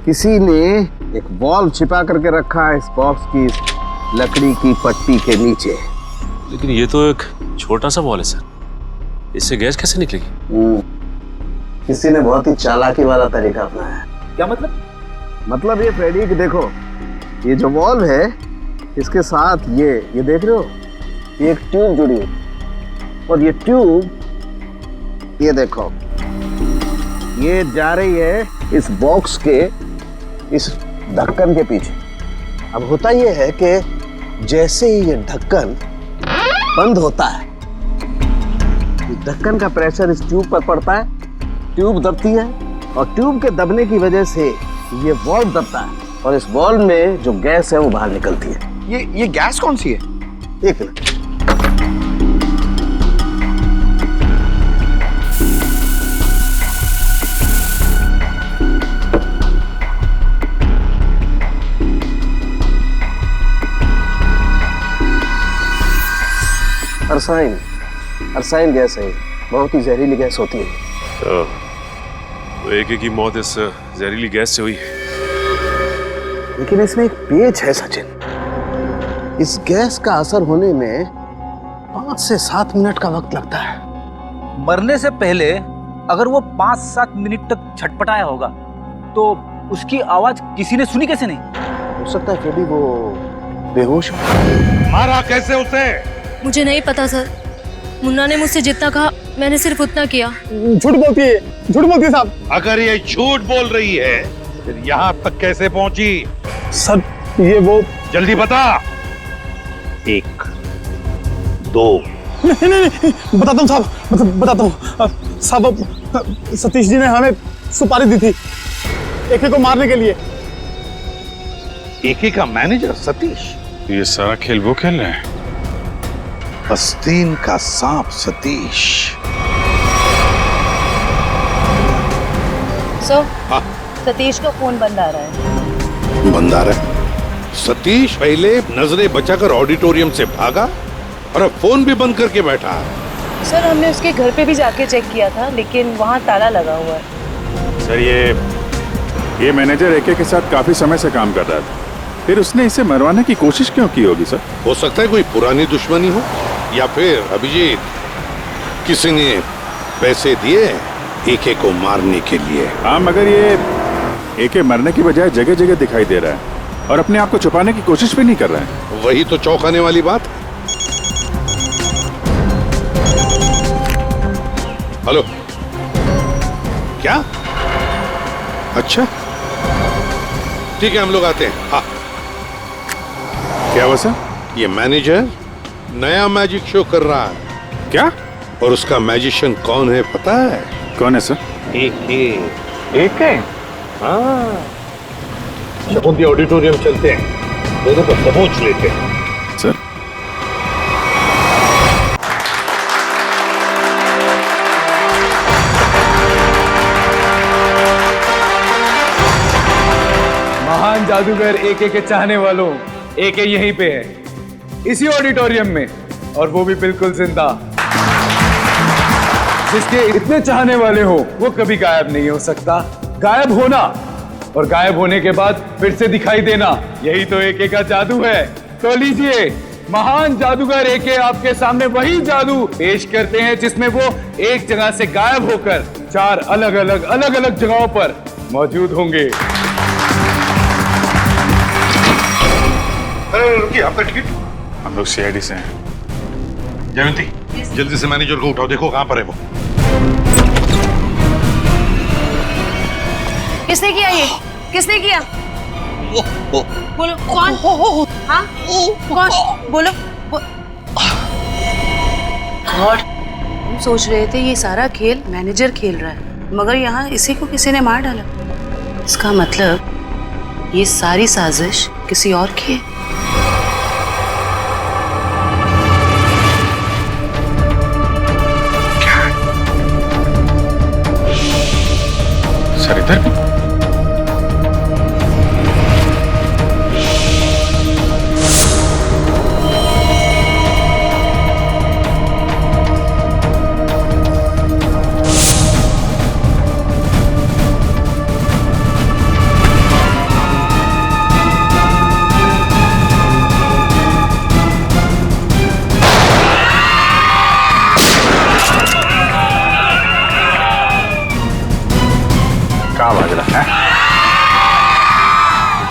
किसी ने एक बॉल्ब छिपा करके रखा है इस बॉक्स की लकड़ी की पट्टी के नीचे। लेकिन ये तो एक छोटा सा बॉल है सर, इससे गैस कैसे निकलेगी? किसी ने बहुत ही चालाकी वाला तरीका अपनाया है। क्या मतलब? मतलब ये फ्रेडी कि देखो, ये जो बॉल्ब है इसके साथ ये देख रहे हो, ये एक ट्यूब जुड़ी है और ये ट्यूब, ये देखो, ये जा रही है इस बॉक्स के इस ढक्कन के पीछे। अब होता ये है कि जैसे ही ये ढक्कन बंद होता है, ढक्कन का प्रेशर इस ट्यूब पर पड़ता है, ट्यूब दबती है और ट्यूब के दबने की वजह से ये बॉल्ब दबता है और इस बॉल्ब में जो गैस है वो बाहर निकलती है। ये गैस कौन सी है? एक मिनट। अरसाइन गैस है, बहुत ही जहरीली गैस होती है। तो एके की मौत इस जहरीली गैस से हुई। लेकिन इसमें एक पेच है सचिन, इस गैस का असर होने में 5 से 7 मिनट का वक्त लगता है। मरने से पहले अगर वो 5-7 मिनट तक छटपटाया होगा तो उसकी आवाज किसी ने सुनी कैसे नहीं? हो सकता है फ्रेडी वो बेहोश हो। मारा कैसे उसे? मुझे नहीं पता सर, मुन्ना ने मुझसे जितना कहा मैंने सिर्फ उतना किया। झूठ बोलती है साहब। अगर ये झूठ बोल रही है फिर यहाँ तक कैसे पहुंची? सर ये वो, जल्दी बता। 1 2 नहीं, बताता हूँ साहब, बताता हूँ साहब। सतीश जी ने हमें सुपारी दी थी एके को मारने के लिए। एके का मैनेजर सतीश? ये सारा खेल वो खेल रहे हैं। आस्तीन का सांप सतीश। सतीश का फोन बंद आ रहा है। बंद आ रहा है? सतीश पहले नजरें बचाकर ऑडिटोरियम से भागा और अब फोन भी बंद करके बैठा है। सर हमने उसके घर पे भी जाके चेक किया था लेकिन वहाँ ताला लगा हुआ है। सर ये मैनेजर एके के साथ काफी समय से काम कर रहा था, फिर उसने इसे मरवाने की कोशिश क्यों की होगी सर? हो सकता है कोई पुरानी दुश्मनी हो या फिर अभिजीत किसी ने पैसे दिए एके को मारने के लिए। हाँ, मगर ये एके मरने की बजाय जगह जगह दिखाई दे रहा है और अपने आप को छुपाने की कोशिश भी नहीं कर रहा है। वही तो चौंकाने वाली बात है। हेलो, क्या? अच्छा ठीक है, हम लोग आते हैं। हाँ। क्या हुआ सर? ये मैनेजर नया मैजिक शो कर रहा है। क्या? और उसका मैजिशियन कौन है पता है? कौन है सर? एके। हाँ, शकुंती ऑडिटोरियम चलते हैं, दोनों को दबोच लेते हैं। सर महान जादूगर एके के चाहने वालों, एके यहीं पे है, इसी ऑडिटोरियम में, और वो भी बिल्कुल जिंदा। जिसके इतने चाहने वाले हो वो कभी गायब नहीं हो सकता। गायब होना और गायब होने के बाद फिर से दिखाई देना, यही तो एके का जादू है। तो लीजिए, महान जादूगर एके आपके सामने वही जादू पेश करते हैं जिसमें वो एक जगह से गायब होकर 4 अलग अलग जगहों पर मौजूद होंगे। रुकिए, आपका टिकट? हम लोग सीआईडी से हैं। जयंती, जल्दी से मैनेजर को उठाओ, देखो कहां पर है वो। किसने किया ये? किसने किया? बोलो कौन? हाँ कौन? बोलो। गॉड, हम सोच रहे थे ये सारा खेल मैनेजर खेल रहा है, मगर यहाँ इसी को किसी ने मार डाला। इसका मतलब ये सारी साजिश किसी और की है। समझ रहा है?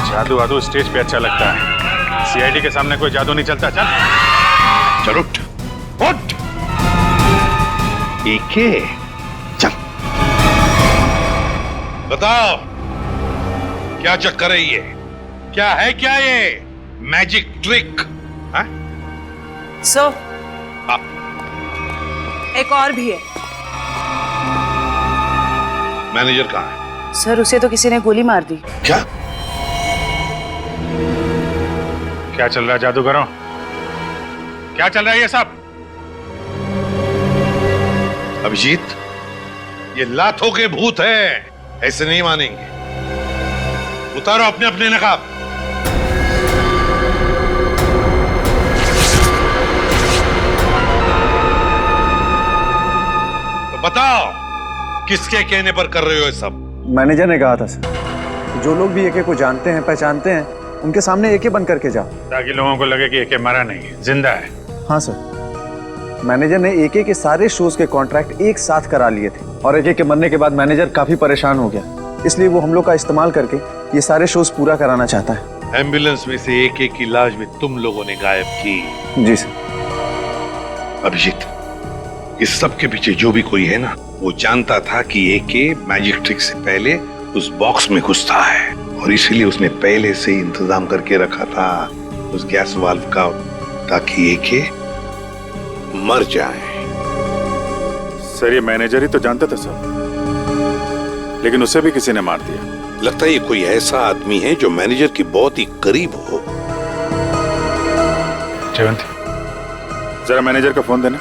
जादू वादू स्टेज पे अच्छा लगता है, सीआईडी के सामने कोई जादू नहीं चलता। चल चल उठ उठ। एके चल बताओ क्या चक्कर है ये? क्या है क्या ये मैजिक ट्रिक? सर एक और भी है। मैनेजर कहाँ है? सर उसे तो किसी ने गोली मार दी। क्या क्या चल रहा है जादूगरों? क्या चल रहा है ये सब? अभिजीत, ये लातों के भूत है, ऐसे नहीं मानेंगे। उतारो अपने अपने नकाब। तो बताओ किसके कहने पर कर रहे हो ये सब? मैनेजर ने कहा था सर, जो लोग भी एके को जानते हैं पहचानते हैं उनके सामने एके बन करके जाओ, ताकि लोगों को लगे कि एके मरा नहीं, जिंदा है। हाँ सर, मैनेजर ने एके के सारे शोज के कॉन्ट्रैक्ट एक साथ करा लिए थे और एके के मरने के बाद मैनेजर काफी परेशान हो गया, इसलिए वो हम लोग का इस्तेमाल करके ये सारे शोज पूरा कराना चाहता है। एम्बुलेंस में से एके की लाश भी तुम लोगों ने गायब की? जी सर। अभिजीत, इस सब के पीछे जो भी कोई है ना, वो जानता था कि एके मैजिक ट्रिक से पहले उस बॉक्स में घुसता है और इसीलिए उसने पहले से ही इंतजाम करके रखा था उस गैस वाल्व का, ताकि एके मर जाए। सर ये मैनेजर ही तो जानता था सब, लेकिन उसे भी किसी ने मार दिया। लगता है ये कोई ऐसा आदमी है जो मैनेजर की बहुत ही करीब हो। जयवंती, जरा मैनेजर का फोन देना।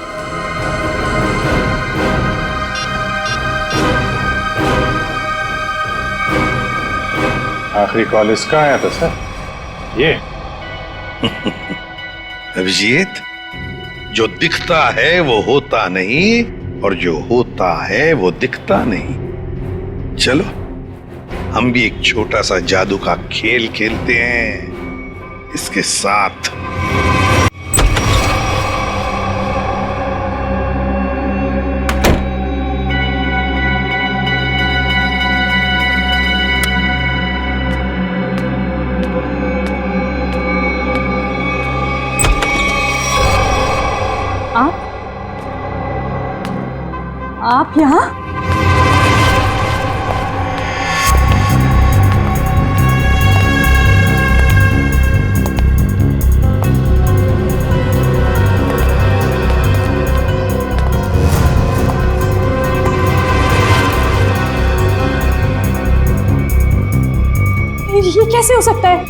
आखिरी कॉल इसका आया था सर। ये अभिजीत, जो दिखता है वो होता नहीं और जो होता है वो दिखता नहीं। चलो हम भी एक छोटा सा जादू का खेल खेलते हैं इसके साथ। आप यहाँ? ये कैसे हो सकता है?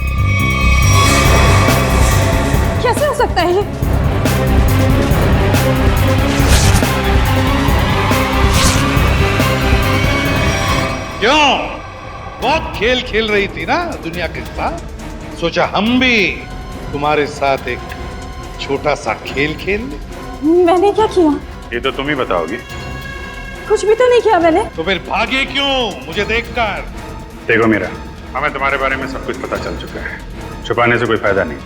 कैसे हो सकता है ये? क्यों? बहुत खेल खेल रही थी ना दुनिया के साथ, सोचा हम भी तुम्हारे साथ एक छोटा सा खेल खेल ले। मैंने क्या किया? ये तो तुम ही बताओगी। कुछ भी तो नहीं किया मैंने। तो फिर भागे क्यों मुझे देखकर? देखो मीरा, हमें तुम्हारे बारे में सब कुछ पता चल चुका है, छुपाने से कोई फायदा नहीं।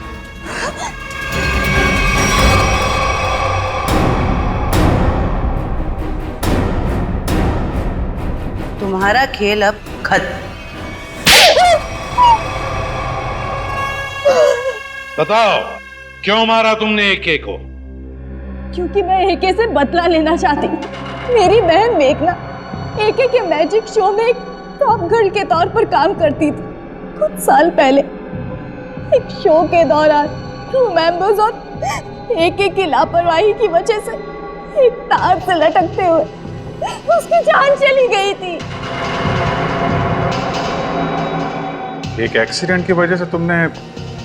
तुम्हारा खेल अब खत्म। बताओ क्यों मारा तुमने एके को? क्योंकि मैं एके से बदला लेना चाहती। मेरी बहन मेघना एके के मैजिक शो में एक टॉप गर्ल के तौर पर काम करती थी। कुछ साल पहले एक शो के दौरान क्रू मेंबर्स और एके की लापरवाही की वजह से एक तार से लटकते हुए उसकी जान चली गई थी। एक एक्सीडेंट की वजह से तुमने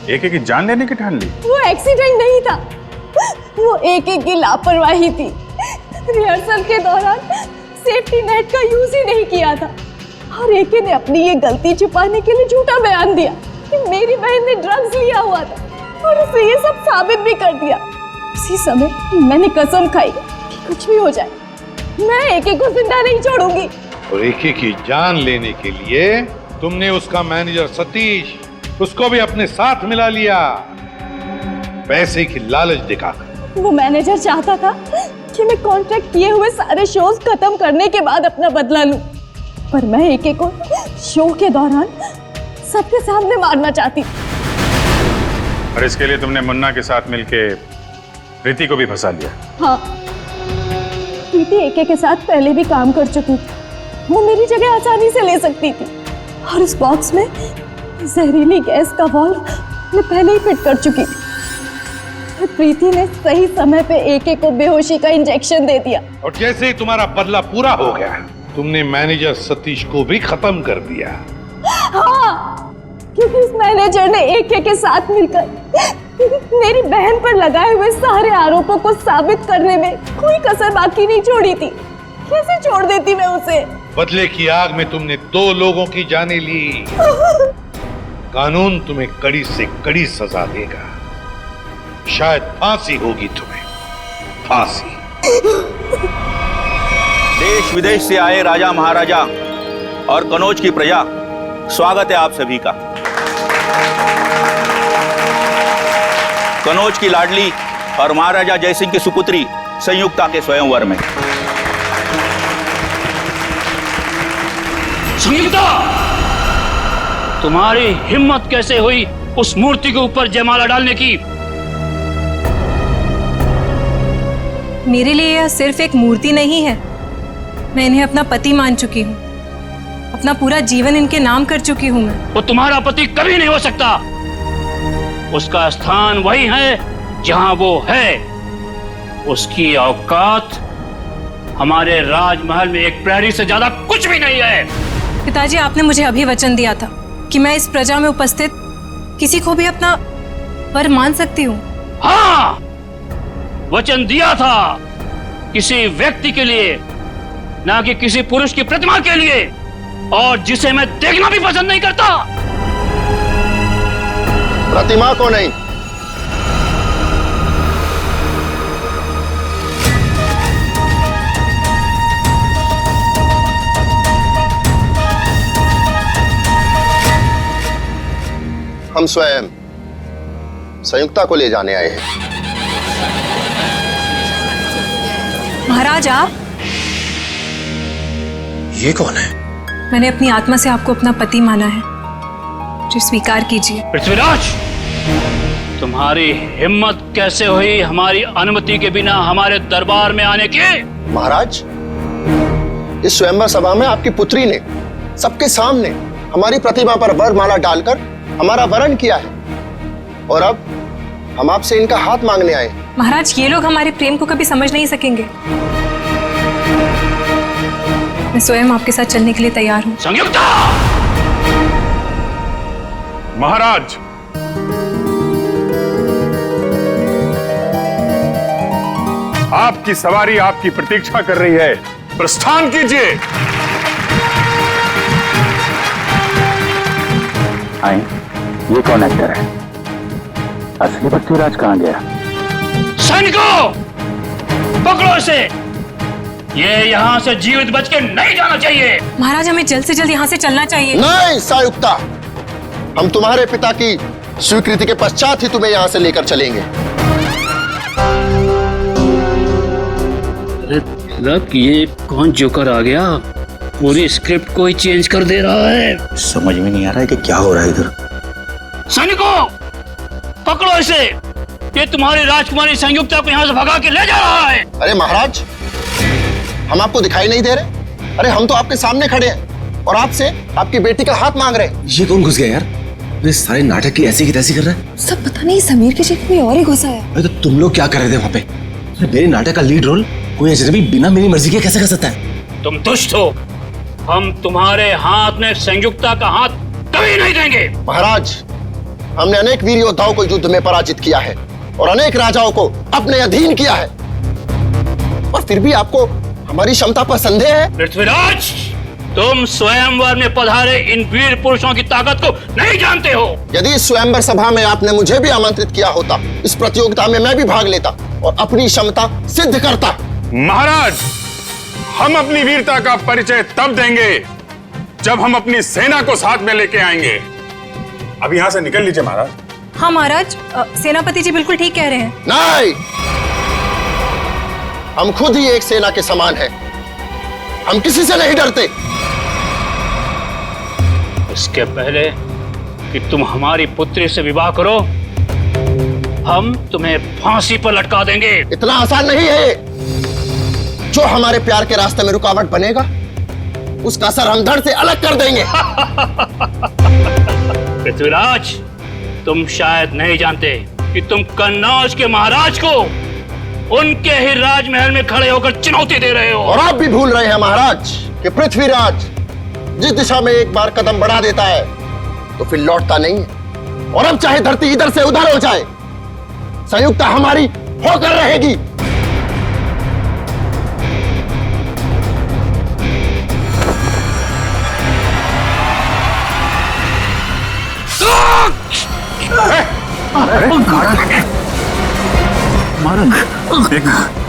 एके की जान लेने की ठान ली? वो एक्सीडेंट नहीं था, वो एके की लापरवाही थी। रिहर्सल के दौरान सेफ्टी नेट का यूज ही नहीं किया था और एके ने अपनी ये गलती छुपाने के लिए झूठा बयान दिया कि मेरी बहन ने ड्रग्स लिया हुआ था और उसे ये सब साबित भी कर दिया। उसी समय मैंने कसम खाई कि कुछ भी हो जाए मैं एके को जिंदा नहीं छोड़ूंगी। और एके की जान लेने के लिए तुमने उसका मैनेजर सतीश, उसको भी अपने साथ मिला लिया, पैसे की लालच दिखाकर। वो मैनेजर चाहता था कि मैं कॉन्ट्रैक्ट किए हुए सारे शोज खत्म करने के बाद अपना बदला लूं। पर मैं एके को शो के दौरान सबके सामने मारना चाहती। और इसके लिए तुमने मुन्ना के साथ मिलके प्रीति को भी फंसा लिया। हाँ, प्रीति एके के साथ पहले भी काम कर चुकी थी, वो मेरी जगह आसानी से ले सकती थी। और इस बॉक्स में जहरीली गैस का वाल्व मैं पहले ही फिट कर चुकी थी। प्रीति ने सही समय पे एके को बेहोशी का इंजेक्शन दे दिया। और जैसे ही तुम्हारा बदला पूरा हो गया, तुमने मैनेजर सतीश को भी खत्म कर दिया। हाँ, क्योंकि उस मैनेजर ने एके के साथ मिलकर मेरी बहन पर लगाए हुए सारे आरोपों को साबित करने में कोई कसर बाकी नहीं छोड़ी थी। कैसे छोड़ देती मैं उसे? बदले की आग में तुमने 2 लोगों की जानें ली। कानून तुम्हें कड़ी से कड़ी सजा देगा। शायद फांसी होगी तुम्हें, फांसी। देश विदेश से आए राजा महाराजा और कनौज की प्रजा, स्वागत है आप सभी का। कनौज की लाडली और महाराजा जयसिंह की सुपुत्री संयुक्ता के स्वयंवर में। संयुक्ता, तुम्हारी हिम्मत कैसे हुई उस मूर्ति के ऊपर जयमाला डालने की? मेरे लिए यह सिर्फ एक मूर्ति नहीं है, मैं इन्हें अपना पति मान चुकी हूँ। अपना पूरा जीवन इनके नाम कर चुकी हूँ मैं। वो तुम्हारा पति कभी नहीं हो सकता। उसका स्थान वही है जहां वो है। उसकी औकात हमारे राजमहल में एक प्रहरी से ज्यादा कुछ भी नहीं है। पिताजी, आपने मुझे अभी वचन दिया था कि मैं इस प्रजा में उपस्थित किसी को भी अपना वर मान सकती हूँ। हाँ, वचन दिया था, किसी व्यक्ति के लिए, ना कि किसी पुरुष की प्रतिमा के लिए, और जिसे मैं देखना भी पसंद नहीं करता। प्रतिमा को नहीं, हम स्वयं संयुक्ता को ले जाने आए हैं। महाराज, आप? ये कौन है? मैंने अपनी आत्मा से आपको अपना पति माना है, जो स्वीकार कीजिए। पृथ्वीराज, तुम्हारी हिम्मत कैसे हुई हमारी अनुमति के बिना हमारे दरबार में आने की? महाराज, इस स्वयंवर सभा में आपकी पुत्री ने सबके सामने हमारी प्रतिमा पर वरमाला डालकर हमारा वरण किया है, और अब हम आपसे इनका हाथ मांगने आए। महाराज, ये लोग हमारे प्रेम को कभी समझ नहीं सकेंगे। मैं स्वयं आपके साथ चलने के लिए तैयार हूँ। संयुक्ता! महाराज, आपकी सवारी आपकी प्रतीक्षा कर रही है, प्रस्थान कीजिए। आए, ये कौन एक्टर है? असली पृथ्वीराज कहाँ गया? सैनिकों, पकड़ो इसे। ये यहाँ से जीवित बच के नहीं जाना चाहिए। महाराज, हमें जल्द से जल्द यहाँ से चलना चाहिए। नहीं संयुक्ता, हम तुम्हारे पिता की स्वीकृति के पश्चात ही तुम्हें यहाँ से लेकर चलेंगे। ये कौन जोकर आ गया? पूरी स्क्रिप्ट को ही चेंज कर दे रहा है। समझ में नहीं आ रहा है कि क्या हो रहा है इधर। सैनिकों, पकड़ो इसे। ये तुम्हारी राजकुमारी संयुक्ता को यहाँ से भगा के ले जा रहा है। अरे महाराज, हम आपको दिखाई नहीं दे रहे? अरे हम तो आपके सामने खड़े हैं और आपसे आपकी बेटी का हाथ मांग रहे हैं। ये कौन घुस गया यार? ये सारे नाटक की ऐसी की तैसी कर रहा है। सब पता नहीं, समीर की जगह कोई और ही घुसा है। अरे तो तुम लोग क्या कर रहे थे वहाँ पे? मेरे नाटक का लीड रोल कोई अजनबी बिना मेरी मर्जी के कैसे कर सकता है? तुम दुष्ट हो। हम तुम्हारे हाथ में संयुक्ता का हाथ कभी नहीं देंगे। महाराज, हमने अनेक वीर योद्धाओं को युद्ध में पराजित किया है और अनेक राजाओं को अपने अधीन किया है, और फिर भी आपको हमारी क्षमता पर संदेह है? पृथ्वीराज, तुम स्वयंवर में पधारे इन वीर पुरुषों की ताकत को नहीं जानते हो। यदि इस स्वयंवर सभा में आपने मुझे भी आमंत्रित किया होता, इस प्रतियोगिता में मैं भी भाग लेता और अपनी क्षमता सिद्ध करता। महाराज, हम अपनी वीरता का परिचय तब देंगे जब हम अपनी सेना को साथ में लेके आएंगे। अब यहाँ से निकल लीजिए महाराज। हाँ महाराज, सेनापति जी बिल्कुल ठीक कह रहे हैं। नहीं, हम खुद ही एक सेना के समान हैं। हम किसी से नहीं डरते। इसके पहले कि तुम हमारी पुत्री से विवाह करो, हम तुम्हें फांसी पर लटका देंगे। इतना आसान नहीं है। जो हमारे प्यार के रास्ते में रुकावट बनेगा उसका सर हम धड़ से अलग कर देंगे। पृथ्वीराज, तुम शायद नहीं जानते कि तुम कन्नौज के महाराज को उनके ही राजमहल में खड़े होकर चुनौती दे रहे हो। और आप भी भूल रहे हैं महाराज कि पृथ्वीराज जिस दिशा में एक बार कदम बढ़ा देता है तो फिर लौटता नहीं है। और अब चाहे धरती इधर से उधर हो जाए, संयुक्ता हमारी होकर रहेगी।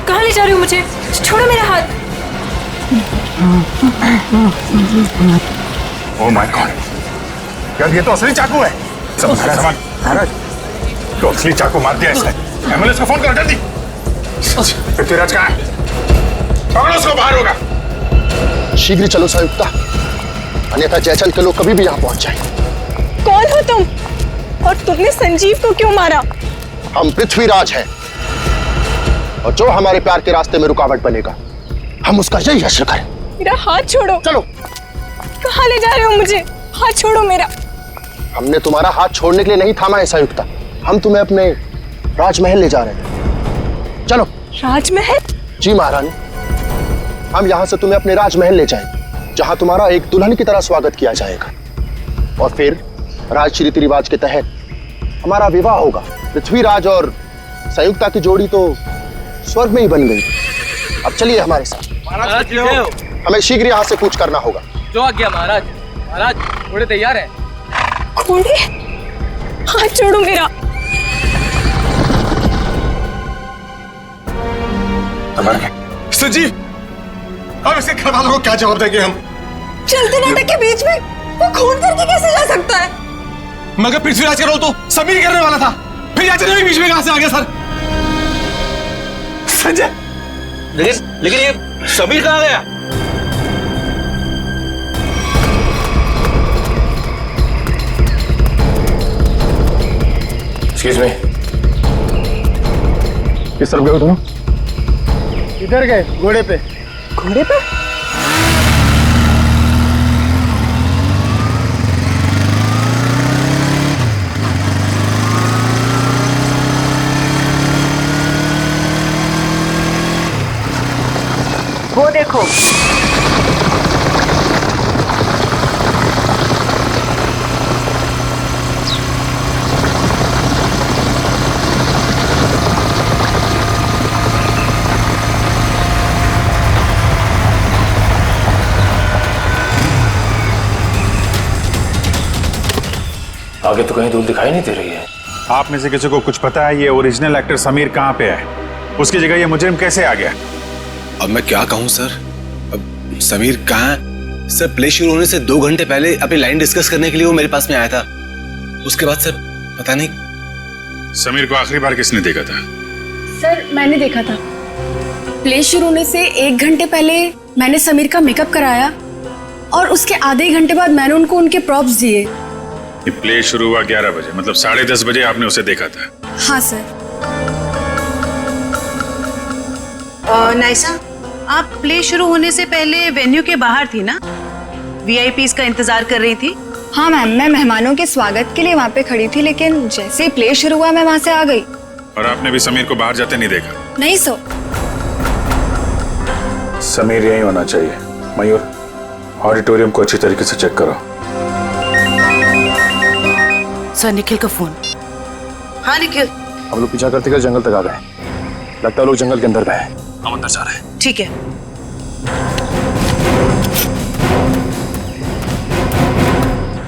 कहाँ ले जा रहे हो मुझे? छोड़ो मेरा हाथ। ओह माय गॉड, यार ये तो असली चाकू है। सब सामान महाराज, तो असली चाकू मार दिया इसने। एम्बुलेंस को फोन करो जल्दी। पृथ्वीराज कहाँ है? पकड़ो उसको, बाहर होगा। शीघ्र चलो संयुक्ता, अन्यथा जयचंद के लोग कभी भी यहाँ पहुंच जाएंगे। कौन हो तुम? और तुमने संजीव को क्यों मारा? हम पृथ्वीराज हैं और जो हमारे प्यार के रास्ते में रुकावट बनेगा हम उसका यही हश्र करें। मेरा हाथ छोड़ो। चलो। कहाँ ले जा रहे हो मुझे? हाथ छोड़ो मेरा। हमने तुम्हारा हाथ छोड़ने के लिए नहीं थामा है संयुक्ता, हम तुम्हें अपने राजमहल ले जा रहे हैं। चलो। राजमहल? जी महारानी, हम यहाँ से तुम्हें अपने राजमहल ले जाएंगे जहाँ तुम्हारा एक दुल्हन की तरह स्वागत किया जाएगा और फिर राज रीति रिवाज के तहत हमारा विवाह होगा। पृथ्वीराज और संयुक्ता की जोड़ी तो स्वर्ग में ही बन गई। अब चलिए हमारे साथ। महाराज, हमें शीघ्र यहाँ से कूच करना होगा। जो आ गया महाराज। महाराज, घोड़े तैयार है। घोड़े? हाथ छोड़ो मेरा। संजीव, अब इसके घर वालों को क्या जवाब देंगे हम? चलते नाटक के बीच में वो खून करके कैसे जा सकता है? मगर पृथ्वीराज का रोल तो समीर करने वाला था, फिर याचन भी बीच में कहां से आ गया सर? संजय, लेकिन ये समीर कहाँ गया? एक्सक्यूज मी, किस तरफ गए हो तुम? इधर गए, घोड़े पे। घोड़े पे? वो देखो, आगे तो कहीं धूल दिखाई नहीं दे रही है। आप में से किसी को कुछ पता है ये ओरिजिनल एक्टर समीर कहाँ पे है? उसकी जगह ये मुजरिम कैसे आ गया? अब मैं क्या कहूँ सर, अब समीर कहाँ है? सर, प्ले शुरू होने से 2 घंटे पहले अपनी लाइन डिस्कस करने के लिए वो मेरे पास में आया था। उसके बाद सर पता नहीं। समीर को आखिरी बार किसने देखा था? सर, मैंने देखा था। प्ले शुरू होने से 1 घंटे पहले मैंने समीर का मेकअप कराया और उसके आधे घंटे बाद मैंने उनको उनके प्रॉप्स दिए। ये प्ले शुरू हुआ 11 बजे, मतलब 10:30 बजे आपने उसे देखा था? हाँ सर। नाइसा, आप प्ले शुरू होने से पहले वेन्यू के बाहर थी ना? वीआईपीज का इंतजार कर रही थी? हाँ मैम, मैं मेहमानों के स्वागत के लिए वहाँ पे खड़ी थी, लेकिन जैसे ही प्ले शुरू हुआ मैं वहाँ से आ गई। और आपने भी समीर को बाहर जाते नहीं देखा? नहीं सर। समीर यही होना चाहिए। मयूर, ऑडिटोरियम को अच्छी तरीके से चेक करो। सर, निखिल का फोन। हाँ निखिल। हम लोग पीछा करते करते जंगल तक आ गए। लगता है लोग जंगल के अंदर गए हैं। हम अंदर जा रहे हैं। ठीक है।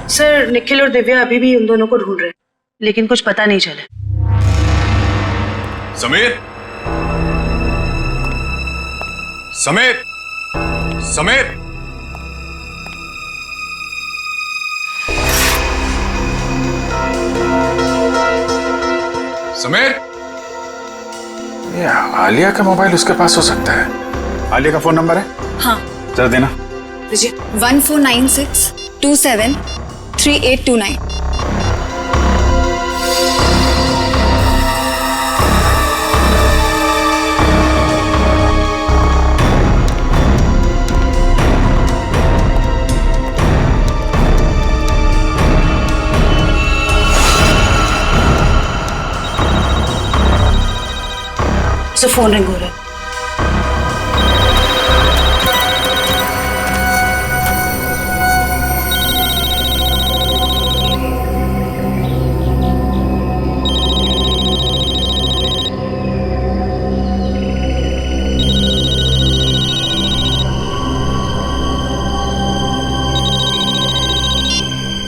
सर, निखिल और दिव्या अभी भी उन दोनों को ढूंढ रहे हैं, लेकिन कुछ पता नहीं चला। समीर, समीर, समीर, समीर। ये आलिया का मोबाइल उसके पास हो सकता है। आलिया का फोन नंबर है? हाँ। जरा देना। 149627 3829। सर फोन रिंग हो रहा है।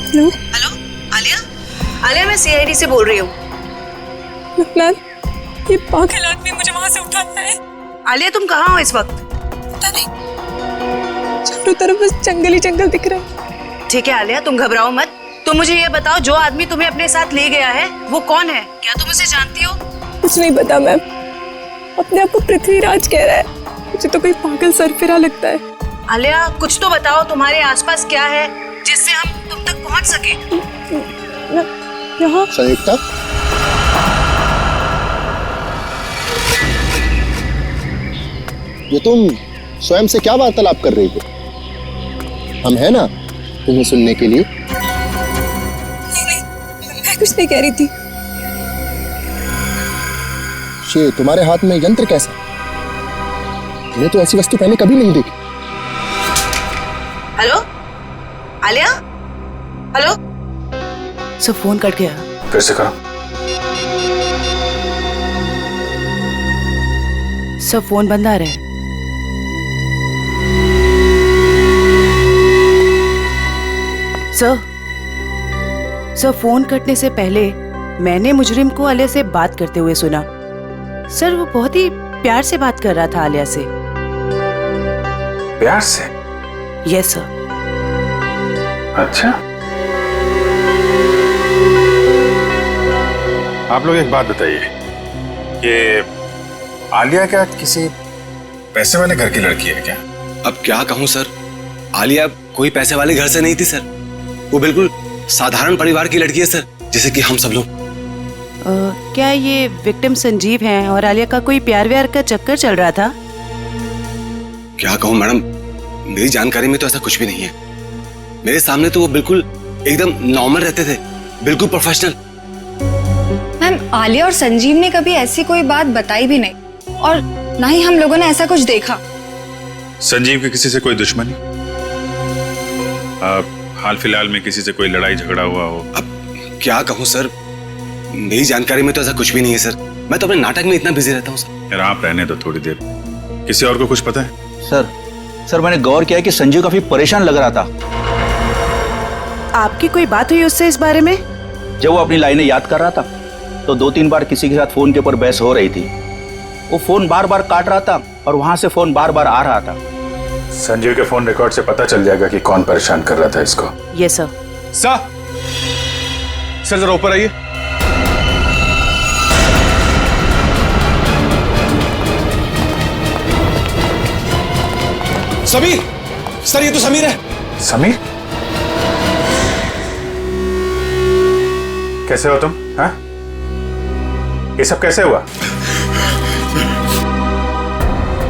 हेलो हेलो आलिया, आलिया मैं सीआईडी से बोल रही हूँ। मैम, ये पागल आदमी मुझे वहां से उठाता है। आलिया तुम कहाँ हो इस वक्त? पता नहीं, चारों तरफ बस जंगल ही जंगल दिख रहा है। ठीक है आलिया, तुम घबराओ मत। तुम मुझे ये बताओ, जो आदमी तुम्हें अपने साथ ले गया है वो कौन है? क्या तुम उसे जानती हो? कुछ नहीं पता मैम, अपने आप को पृथ्वीराज कह रहा है। मुझे तो कोई पागल सरफिरा लगता है। आलिया कुछ तो बताओ, तुम्हारे आसपास क्या है जिससे हम तुम तक पहुंच सके? यहाँ संयुक्ता, ये तुम स्वयं से क्या वार्तालाप कर रही थी? हम है ना तुम्हें सुनने के लिए। नहीं, मैं कुछ नहीं कह रही थी। ये तुम्हारे हाथ में यंत्र कैसा? मैंने तो ऐसी वस्तु पहले कभी नहीं देखी। Hello Alia, hello. Sir phone cut गया। फिर से करो। सर फोन बंद आ रहा है। सर फोन कटने से पहले मैंने मुजरिम को आलिया से बात करते हुए सुना। सर वो बहुत ही प्यार से बात कर रहा था आलिया से। प्यार से? Yes sir. अच्छा, आप लोग एक बात बताइए कि आलिया क्या किसी पैसे वाले घर की लड़की है क्या? अब क्या कहूँ सर, आलिया कोई पैसे वाले घर से नहीं थी सर। वो बिल्कुल साधारण परिवार की लड़की है सर, जैसे कि हम सब लोग। क्या ये विक्टिम संजीव हैं और आलिया का कोई प्यार व्यार का चक्कर चल रहा था? क्या कहूँ मैडम, मेरी जानकारी में तो ऐसा कुछ भी नहीं है। मेरे सामने तो वो बिल्कुल एकदम नॉर्मल रहते थे, बिल्कुल प्रोफेशनल। मैम, आलिया और संजीव ने कभी ऐसी कोई बात बताई भी नहीं, और ना ही हम लोगों ने ऐसा कुछ देखा। संजीव की किसी से कोई दुश्मनी? हाल फिलहाल में किसी से कोई लड़ाई झगड़ा हुआ हो? अब क्या कहूँ सर, मेरी जानकारी में तो ऐसा कुछ भी नहीं है सर। मैं तो अपने नाटक में इतना बिजी रहता हूँ सर। यार आप रहने दो थोड़ी देर, किसी और को कुछ पता है? सर मैंने गौर किया कि संजीव काफी परेशान लग रहा था। आपकी कोई बात हुई उससे इस बारे में? जब वो अपनी लाइनें याद कर रहा था तो 2-3 बार किसी के साथ फोन के ऊपर बहस हो रही थी। वो फोन बार बार काट रहा था और वहां से फोन बार बार आ रहा था। संजीव के फोन रिकॉर्ड से पता चल जाएगा कि कौन परेशान कर रहा था इसको। Yes sir. सर जरा ऊपर आइए। समीर, सर ये तो समीर है। समीर? कैसे हो तुम? हाँ? ये सब कैसे हुआ?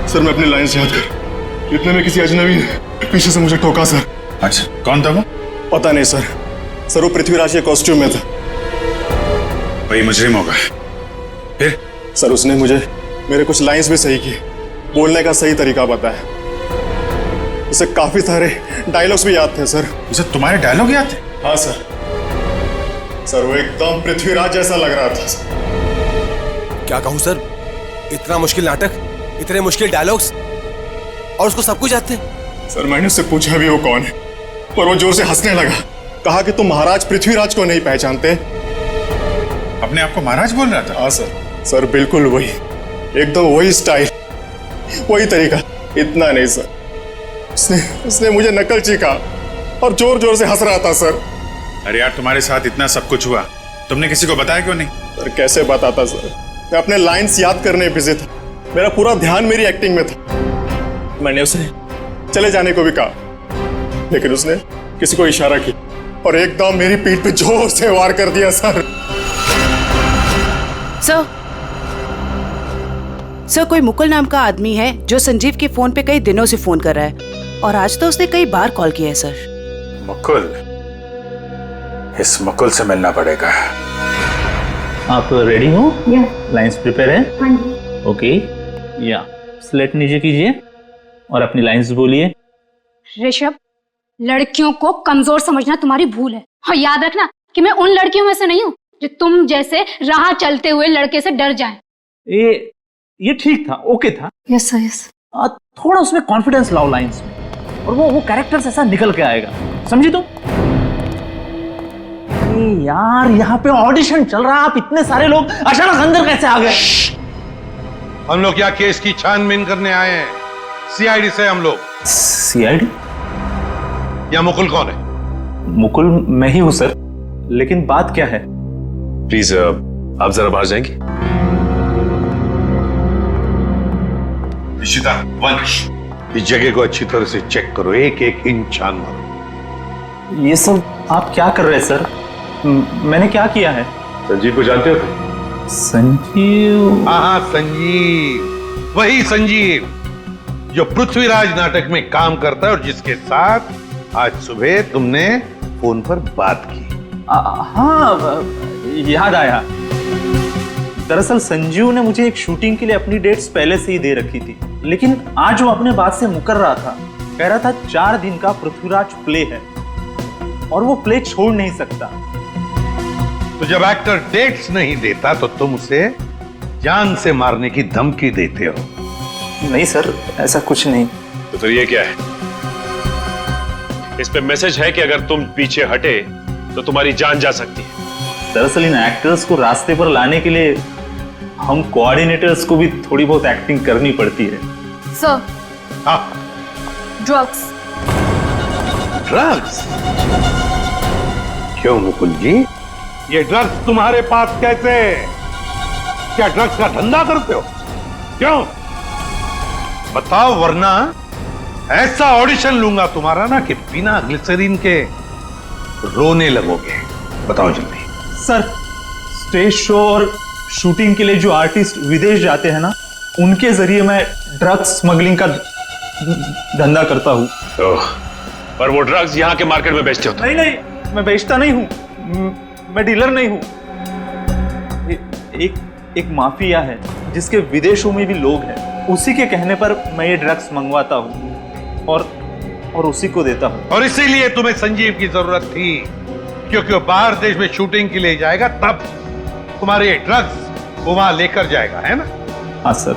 सर मैं अपनी लाइन से याद कर, इतने में किसी अजनबी ने पीछे से मुझे ठोका सर। अच्छा, कौन था वो? पता नहीं सर। सर वो पृथ्वीराज के कॉस्ट्यूम में था। वही मुजरिम होगा। फिर? सर उसने मुझे मेरे कुछ लाइंस भी सही किए, बोलने का सही तरीका बताया। उसे काफी सारे डायलॉग्स भी याद थे सर। उसे तुम्हारे डायलॉग याद थे? हाँ सर। सर वो एकदम पृथ्वीराज जैसा लग रहा था। क्या कहूँ सर, इतना मुश्किल नाटक, इतने मुश्किल डायलॉग्स, और उसको सब कुछ याद थे। सर मैंने उससे पूछा भी वो कौन है, पर वो जोर से हंसने लगा। कहा कि तुम महाराज पृथ्वीराज को नहीं पहचानते। अपने आप को महाराज बोल रहा था? हाँ सर। सर बिल्कुल वही, एकदम वही स्टाइल, वही तरीका। इतना नहीं सर, उसने मुझे नकल चीखा और जोर जोर से हंस रहा था सर। अरे यार तुम्हारे साथ इतना सब कुछ हुआ, तुमने किसी को बताया क्यों नहीं? सर कैसे बताता सर, मैं अपने लाइंस याद करने बिजी था। मेरा पूरा ध्यान मेरी एक्टिंग में था। मैंने उसे चले जाने को भी कहा, लेकिन उसने किसी को इशारा किया और एकदम मेरी पीठ पे जोर से वार कर दिया सर। सर कोई मुकुल नाम का आदमी है जो संजीव के फोन पे कई दिनों से फोन कर रहा है और आज तो उसने कई बार कॉल किया है सर। मुकुल, इस मुकुल से मिलना पड़ेगा। आप रेडी हो? लाइंस प्रिपेयर है? ओके, या स्लेट नीचे कीजिए और अपनी लाइंस बोलिए। ऋषभ, लड़कियों को कमजोर समझना तुम्हारी भूल है और याद रखना कि मैं उन लड़कियों में से नहीं हूँ जो तुम जैसे राह चलते हुए लड़के से डर जाएं। ये ठीक था, ओके था। Yes sir, yes. थोड़ा उसमें कॉन्फिडेंस लाओ लाइंस में और वो कैरेक्टर ऐसा निकल के आएगा, समझी तुम? यार यहाँ पे ऑडिशन चल रहा है, आप इतने सारे लोग अचानक अंदर कैसे आ गए? हम लोग क्या केस की छानबीन करने आए हैं? सीआईडी से हम लोग। सीआईडी? या मुकुल कौन है? मुकुल मैं ही हूं सर, लेकिन बात क्या है? प्लीज आप जरा बाहर जाएंगे? निशिता, वंश, इस जगह को अच्छी तरह से चेक करो, एक एक इंच छान मारो। ये सब आप क्या कर रहे हैं सर? मैंने क्या किया है? संजीव को जानते हो तुम? संजीव? हाँ, संजीव, वही संजीव जो पृथ्वीराज नाटक में काम करता है और जिसके साथ आज सुबह तुमने फोन पर बात की। हाँ, याद आया। दरअसल संजीव ने मुझे एक शूटिंग के लिए अपनी डेट्स पहले से ही दे रखी थी, लेकिन आज वो अपने बात से मुकर रहा था। कह रहा था 4 दिन का पृथ्वीराज प्ले है और वो प्ले छोड़ नहीं सकता। तो जब एक्टर डेट्स नहीं देता तो तुम उसे जान से मारने की धमकी देते हो? नहीं सर, ऐसा कुछ नहीं। तो फिर ये क्या है? इस पे मैसेज है कि अगर तुम पीछे हटे तो तुम्हारी जान जा सकती है। दरअसल इन एक्टर्स को रास्ते पर लाने के लिए हम कोऑर्डिनेटर्स को भी थोड़ी बहुत एक्टिंग करनी पड़ती है। Sir, drugs. ड्रग्स? क्यों मुकुल जी, ये ड्रग्स तुम्हारे पास कैसे? क्या ड्रग्स का धंधा करते हो? क्यों बताओ, वरना ऐसा ऑडिशन लूंगा तुम्हारा ना कि बिना ग्लिसरीन के रोने लगोगे। बताओ जल्दी। सर, स्टेज शो और शूटिंग के लिए जो आर्टिस्ट विदेश जाते हैं ना, उनके जरिए मैं ड्रग्स स्मगलिंग का धंधा करता हूँ। और वो ड्रग्स यहाँ के मार्केट में बेचते हो? नहीं, मैं बेचता नहीं हूँ, मैं डीलर नहीं हूँ। एक माफिया है जिसके विदेशों में भी लोग हैं, उसी के कहने पर मैं ये ड्रग्स मंगवाता हूँ और उसी को देता हूँ। और इसीलिए तुम्हें संजीव की जरूरत थी, क्योंकि वो बाहर देश में शूटिंग के लिए जाएगा, तब तुम्हारे ड्रग्स वो वहां लेकर जाएगा, है ना? हाँ सर,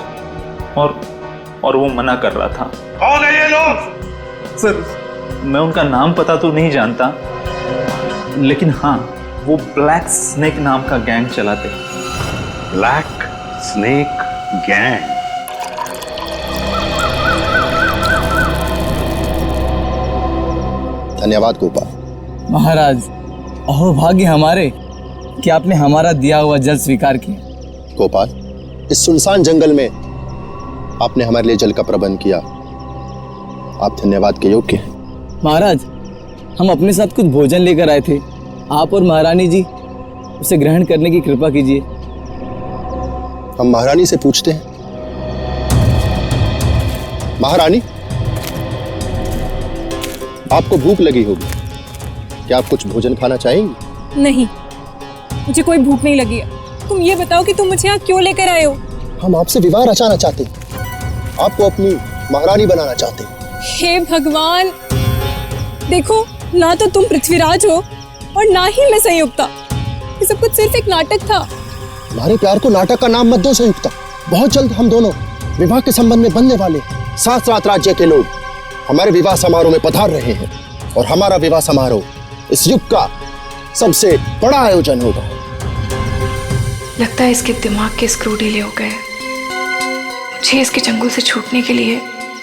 और वो मना कर रहा था। कौन है ये लोग? सर, मैं उनका नाम पता तो नहीं जानता, लेकिन हाँ, वो ब्लैक स्नेक नाम का गैंग चलाते। Black snake gang? धन्यवाद गोपाल। महाराज, अहो भाग्य हमारे कि आपने हमारा दिया हुआ जल स्वीकार किया। गोपाल, इस सुनसान जंगल में आपने हमारे लिए जल का प्रबंध किया, आप धन्यवाद के योग्य हैं। महाराज, हम अपने साथ कुछ भोजन लेकर आए थे, आप और महारानी जी उसे ग्रहण करने की कृपा कीजिए। हम महारानी से पूछते हैं। महारानी, आपको भूख लगी होगी, क्या आप कुछ भोजन खाना चाहेंगी? नहीं, मुझे कोई भूख नहीं लगी है। तुम ये बताओ कि तुम मुझे यहाँ क्यों लेकर आए हो? हम आपसे विवाह रचाना चाहते हैं, आपको अपनी महारानी बनाना चाहते हैं। हे भगवान, देखो, ना तो तुम पृथ्वीराज हो और ना ही मैं संयुक्ता। ये सब कुछ सिर्फ एक नाटक था। हमारे प्यार को नाटक का नाम मत दो संयुक्ता। बहुत जल्द हम दोनों विवाह के संबंध में बनने वाले 7 राज्य के लोग हमारे विवाह समारोह में पधार रहे हैं और हमारा विवाह समारोह इस युग का सबसे बड़ा आयोजन होगा। लगता है इसके दिमाग के स्क्रू ढीले हो गए। मुझे इसके चंगुल से छूटने के लिए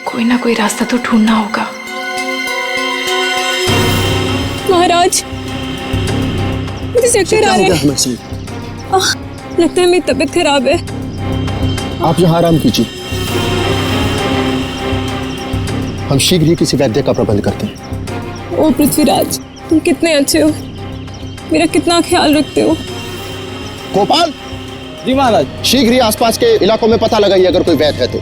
कोई ना कोई रास्ता तो ढूंढना होगा। महाराज, मुझे चक्कर आ रहे हैं। लगता है मेरी तबीयत खराब है। आप यहाँ आराम कीजिए, हम शीघ्र ही किसी वैद्य का प्रबंध करते हैं। ओ पृथ्वीराज, तुम कितने अच्छे हो, मेरा कितना ख्याल रखते हो। गोपाल। जी महाराज। शीघ्र ही आसपास के इलाकों में पता लगाइए अगर कोई वैद है तो,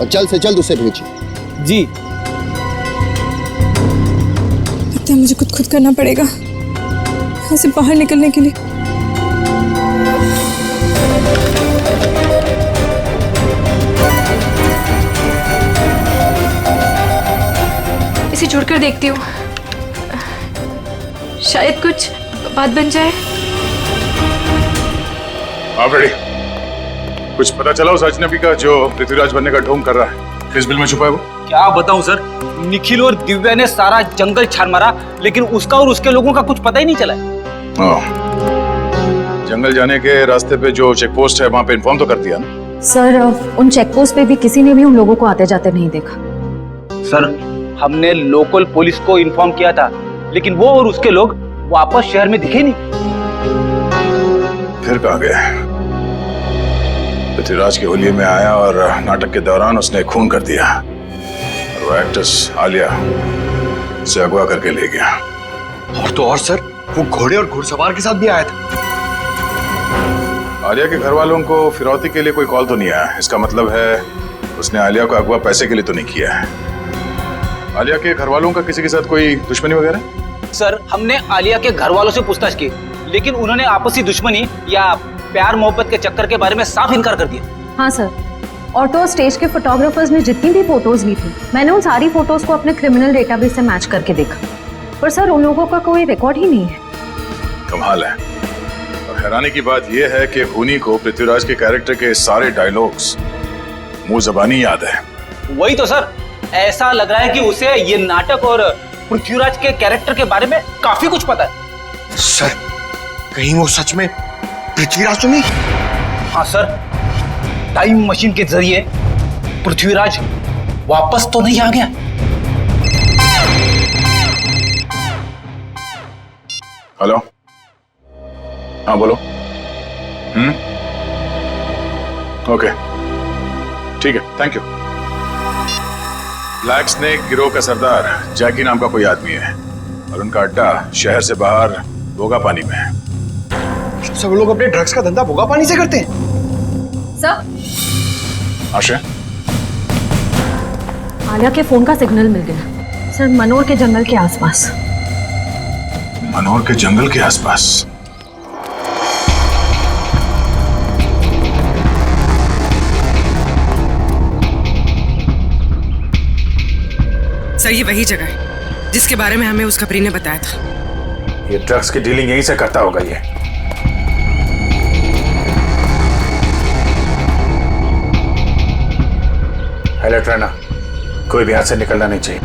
और जल्द से जल्द उसे भेजिए। जी। लगता है मुझे खुद करना पड़ेगा यहाँ से बाहर निकलने के लिए। इसे जोड़कर देखती हूँ, शायद कुछ बात बन जाए। आप रेडी? कुछ पता चला उस अजनबी का जो पृथ्वीराज बनने का ढोंग कर रहा है? किस बिल में छुपा है वो? क्या बताऊं सर, निखिल और दिव्या ने सारा जंगल छान मारा, लेकिन उसका और उसके लोगों का कुछ पता ही नहीं चला। जंगल जाने के रास्ते पे जो चेक पोस्ट है वहां पे इन्फॉर्म तो कर दिया ना? सर उन चेक पोस्ट पे भी किसी ने भी उन लोगों को आते जाते नहीं देखा। सर हमने लोकल पुलिस को इन्फॉर्म किया था, लेकिन वो और उसके लोग वापस शहर में दिखे नहीं। फिर कहाँ गए? पृथ्वीराज के होलिये में आया और नाटक के दौरान उसने खून कर दिया, और वो एक्ट्रेस आलिया उसे अगवा करके ले गया। और तो और सर, वो घोड़े और घुड़सवार के साथ भी आया था। आलिया के घर वालों को फिरौती के लिए कोई कॉल तो नहीं आया। इसका मतलब है उसने आलिया को अगवा पैसे के लिए तो नहीं किया है। आलिया के घर वालों का किसी के साथ कोई दुश्मनी वगैरह? सर हमने आलिया के घर वालों से पूछताछ की, लेकिन उन्होंने आपसी दुश्मनी या प्यार मोहब्बत के चक्कर के बारे में साफ इनकार कर दिया। हाँ सर, ऑटो स्टेज के फोटोग्राफर्स ने जितनी भी फोटोज ली थी, मैंने उन सारी फोटोज को अपने क्रिमिनल डेटाबेस से मैच करके देखा, पर सर उन लोगों का कोई रिकॉर्ड ही नहीं है। कमाल है। और हैरानी की बात यह है कि खूनी को पृथ्वीराज के कैरेक्टर के सारे डायलॉग्स मुंह ज़बानी याद है। वही तो सर, ऐसा लग रहा है कि उसे ये नाटक और पृथ्वीराज के कैरेक्टर के बारे में काफी कुछ पता है। सर कहीं वो सच में पृथ्वीराज तो नहीं? हाँ सर, टाइम मशीन के जरिए पृथ्वीराज वापस तो नहीं आ गया? हेलो, हाँ बोलो। ओके ठीक है, थैंक यू। ब्लैक स्नेक गिरोह का सरदार जैकी नाम का कोई आदमी है, और उनका अड्डा शहर से बाहर भोगा पानी में है। सब लोग अपने ड्रग्स का धंधा भोगा पानी से करते हैं? सर आशा, आलिया के फोन का सिग्नल मिल गया सर, मनोर के जंगल के आसपास। मनोर के जंगल के आसपास? सर ये वही जगह है जिसके बारे में हमें उस खबरी ने बताया था। ये ड्रग्स की डीलिंग यहीं से करता होगा ये। अलर्ट रहना, कोई भी हाथ से निकलना नहीं चाहिए।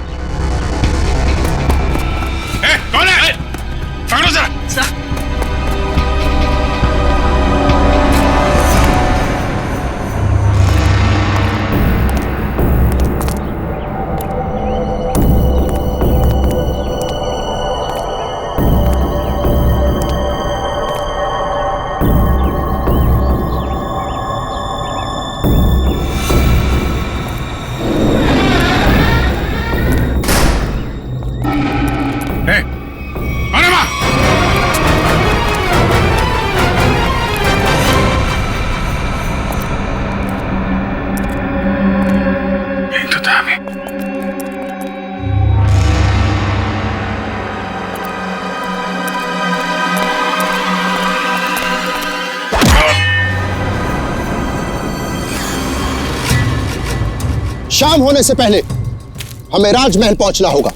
कौन है? पकड़ो जरा। शाम होने से पहले हमें राजमहल पहुंचना होगा।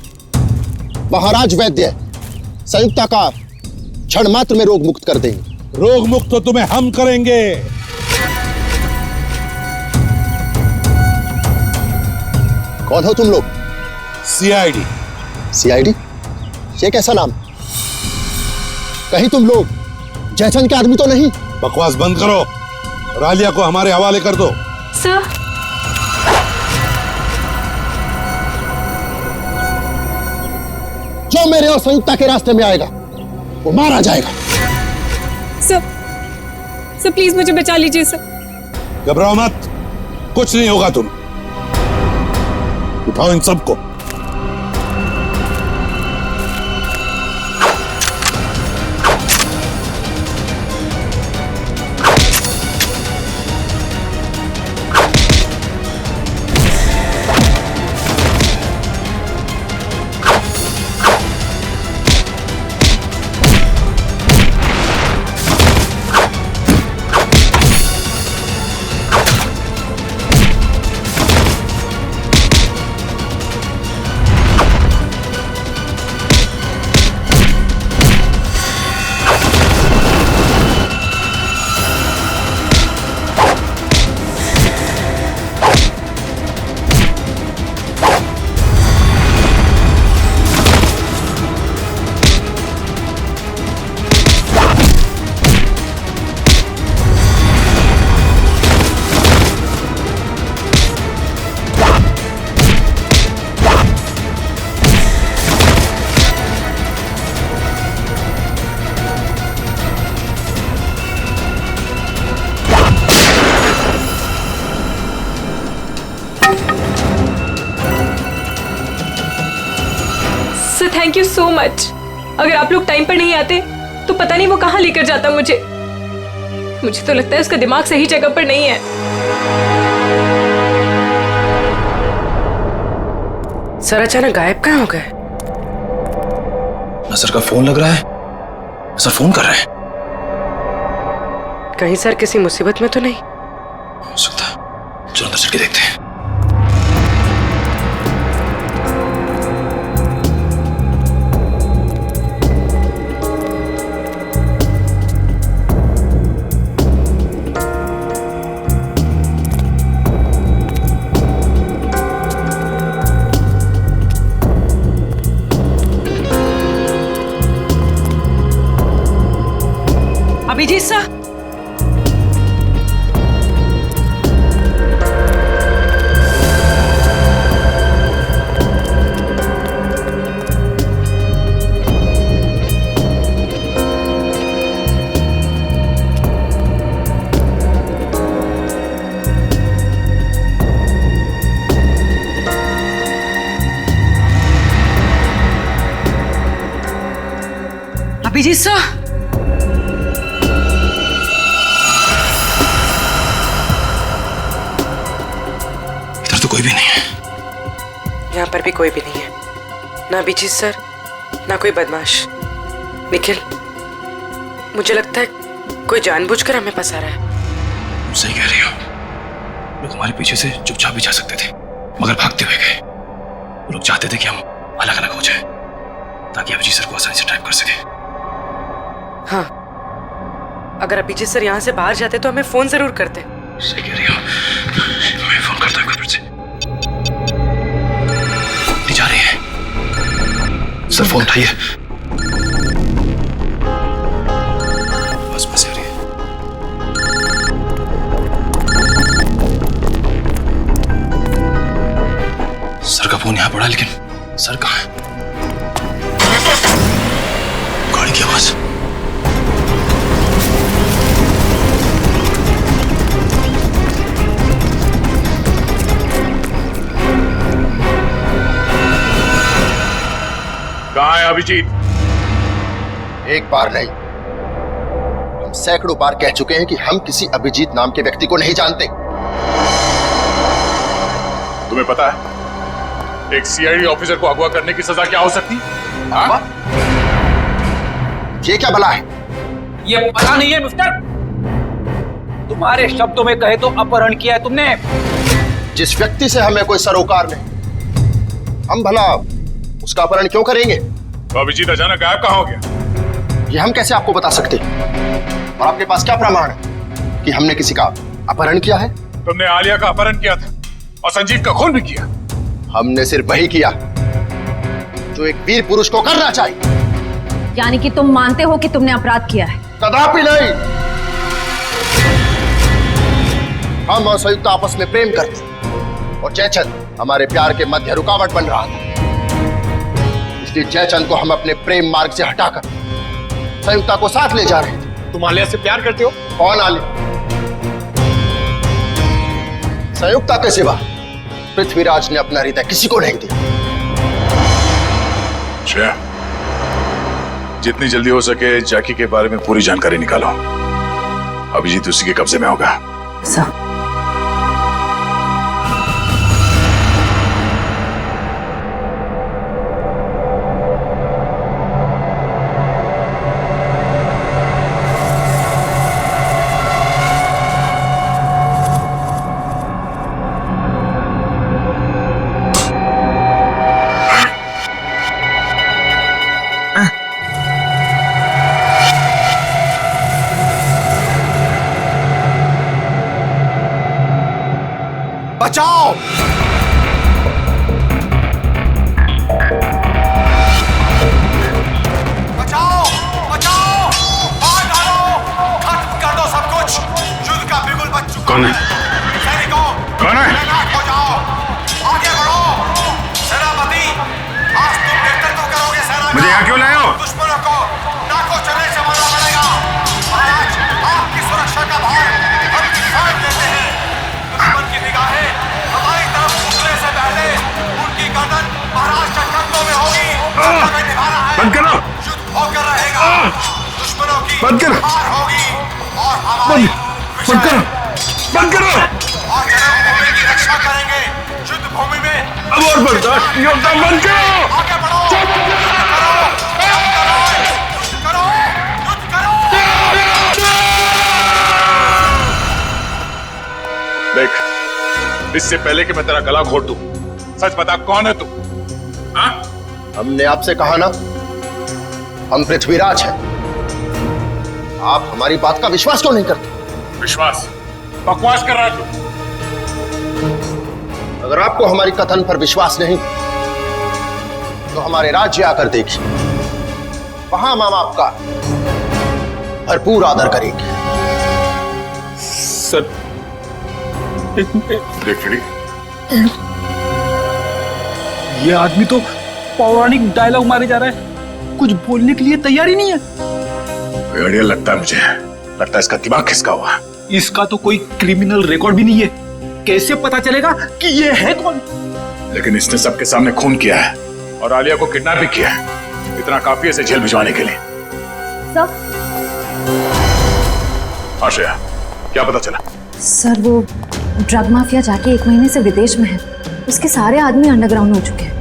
वहां राज वैद्य संयुक्ता का क्षण मात्र में रोग मुक्त कर देंगे। रोग मुक्त तो तुम्हें हम करेंगे। कौन हो तुम लोग? सीआईडी। सीआईडी? ये कैसा नाम? कहीं तुम लोग जयचंद के आदमी तो नहीं? बकवास बंद करो और आलिया को हमारे हवाले कर दो। सर जो मेरे और संयुक्ता के रास्ते में आएगा वो मारा जाएगा। सर प्लीज मुझे बचा लीजिए सर। घबराओ मत, कुछ नहीं होगा। तुम उठाओ इन सबको। Thank you so much. अगर आप लोग टाइम पर नहीं आते तो पता नहीं वो कहाँ लेकर जाता मुझे। मुझे तो लगता है उसका दिमाग सही जगह पर नहीं है। सर अचानक गायब कहाँ हो गए? सर का फोन लग रहा है, सर फोन कर रहे हैं। कहीं सर किसी मुसीबत में तो नहीं? हो सकता है, चलो अंदर चल के देखते हैं। अभिजीत सर, अभिजीत सर, कोई भी नहीं है। यहाँ पर भी कोई भी नहीं है, ना अभिजीत सर ना कोई बदमाश। निखिल, मुझे लगता है कोई जानबूझकर हमें फंसा रहा है। सही कह रही हो, लोग हमारे पीछे से चुपचाप भी जा सकते थे, मगर भागते हुए गए। वो लोग चाहते थे कि हम अलग अलग हो जाएं, ताकि अभिजीत सर को आसानी से ट्रैप कर सके। हाँ, अगर अभिजीत सर यहाँ से बाहर जाते तो हमें फोन जरूर करते। सही कह रही हो, मैं फोन करता हूँ फिर से। जा रही है सर, फोन उठाइए। बस बस आ रही है। सर का फोन यहाँ पड़ा, लेकिन सर कहाँ है? गाड़ी की आवाज। कहाँ है अभिजीत? एक बार नहीं, हम सैकड़ों बार कह चुके हैं कि हम किसी अभिजीत नाम के व्यक्ति को नहीं जानते। तुम्हें पता है एक सीआईडी ऑफिसर को अगवा करने की सजा क्या हो सकती? हाँ? ये क्या भला है? ये पता नहीं है मिस्टर, तुम्हारे शब्दों में कहे तो अपहरण किया है तुमने। जिस व्यक्ति से हमें कोई सरोकार नहीं, हम भला उसका अपहरण क्यों करेंगे? तो अभिजीत अचानक गायब कहाँ हो गया? ये हम कैसे आपको बता सकते? और आपके पास क्या प्रमाण है कि हमने किसी का अपहरण किया है? तुमने आलिया का अपहरण किया था और संजीव का खून भी किया। हमने सिर्फ वही किया जो एक वीर पुरुष को करना चाहिए। यानी कि तुम मानते हो कि तुमने अपराध किया है? कदापि नहीं। हम और संयुक्त आपस में प्रेम करते और जयचंद हमारे प्यार के मध्य रुकावट बन रहा था, इसलिए जयचंद को हम अपने प्रेम मार्ग से हटाकर संयुक्ता को साथ ले जा रहे थे। तुम आलिया से प्यार करते हो? कौन आलिया? संयुक्ता के सिवा पृथ्वीराज ने अपना हृदय किसी को नहीं दिया। जितनी जल्दी हो सके जैकी के बारे में पूरी जानकारी निकालो। अभिजीत उसी के कब्जे में होगा। बचाओ! बचाओ! बचाओ! मार डालो! खत्म कर दो सब कुछ! युद्ध का बिगुल बज चुका। कौन है? सैनिकों! कौन है? तैनात हो जाओ! आगे बढ़ो! सेनापति! आज तुम नेतृत्व करोगे सेना का। मुझे यहाँ क्यों लाए हो? दुश्मनों को नाकों चने से मारना पड़ेगा। महाराज, आपकी सुरक्षा का भार हम किसान देते हैं। दुश्मन की निगाहें हमारी तरफ उठने से पहले उनकी गर्दन महाराज के कंधों में होगी। हमें निभाना बंद करो, बंद करो, बंद करो। और जन्मभूमि की रक्षा करेंगे। युद्ध भूमि में अब और बर्दाश्त नहीं होता, बंद करो। आगे बढ़ो। देख, इससे पहले कि मैं तेरा गला घोट दूं, सच बता कौन है तू? हमने आपसे कहा ना, हम पृथ्वीराज हैं। आप हमारी बात का विश्वास क्यों नहीं करते? विश्वास? बकवास कर रहा है तू। अगर आपको हमारी कथन पर विश्वास नहीं तो हमारे राज्य आकर देखिए, वहां हम आपका भरपूर आदर करेंगे। सर देख, ये आदमी तो पौराणिक डायलॉग मारे जा रहा है, कुछ बोलने के लिए तैयार ही नहीं है। बढ़िया लगता है मुझे, लगता है इसका दिमाग खिसका हुआ। इसका तो कोई क्रिमिनल रिकॉर्ड भी नहीं है, कैसे पता चलेगा कि ये है कौन? लेकिन इसने सबके सामने खून किया है और आलिया को किडनैप भी किया है। इतना काफी है इसे जेल भिजवाने के लिए। सर, हाँ श्रेया, क्या पता चला? सर वो ड्रग माफिया जाके 1 महीने से विदेश में है, उसके सारे आदमी अंडरग्राउंड हो चुके हैं।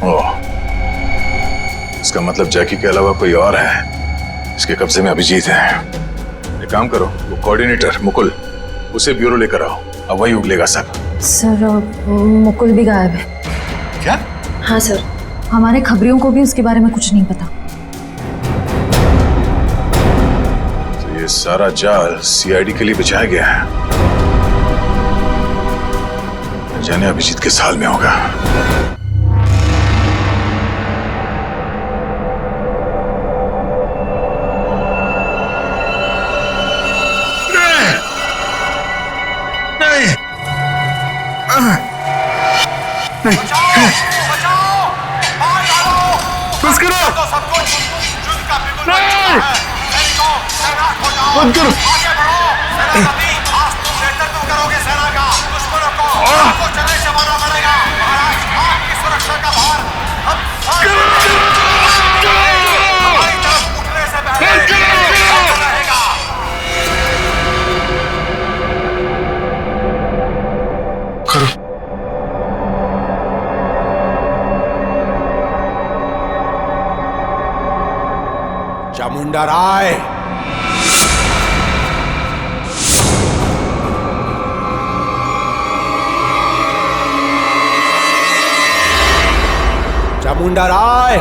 ओह, इसका मतलब जैकी के अलावा कोई और है। इसके कब्जे में अभिजीत है। एक काम करो, वो कोऑर्डिनेटर मुकुल, उसे ब्यूरो लेकर आओ, अब वही उगलेगा सब। सर मुकुल भी गायब है। क्या? हाँ सर, हमारे खबरियों को भी उसके बारे में कुछ नहीं पता। तो ये सारा जाल सीआईडी के लिए बिछाया गया है। जाने अभिजीत किस हाल में होगा। बस करो, बंद करो। करोगे सेना का दुश्मनों को आपको चले जमाना पड़ेगा। महाराज, आपकी सुरक्षा का भार हम हमारी तरफ उठने से पहले रहेगा। करो। चामुंडा राय, चामुंडा राय।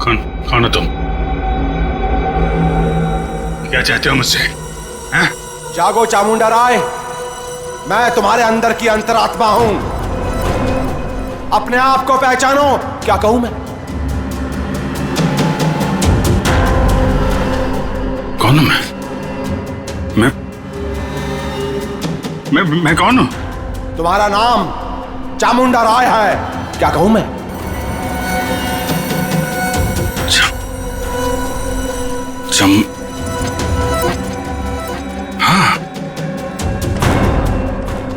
कौन हो तुम? क्या चाहते हो मुझसे? हैं? जागो चामुंडा राय, मैं तुम्हारे अंदर की अंतरात्मा हूं। अपने आप को पहचानो। क्या कहूं मैं? कौन हूं मैं कौन हूं? तुम्हारा नाम चामुंडा राय है। क्या कहूं मैं? हाँ,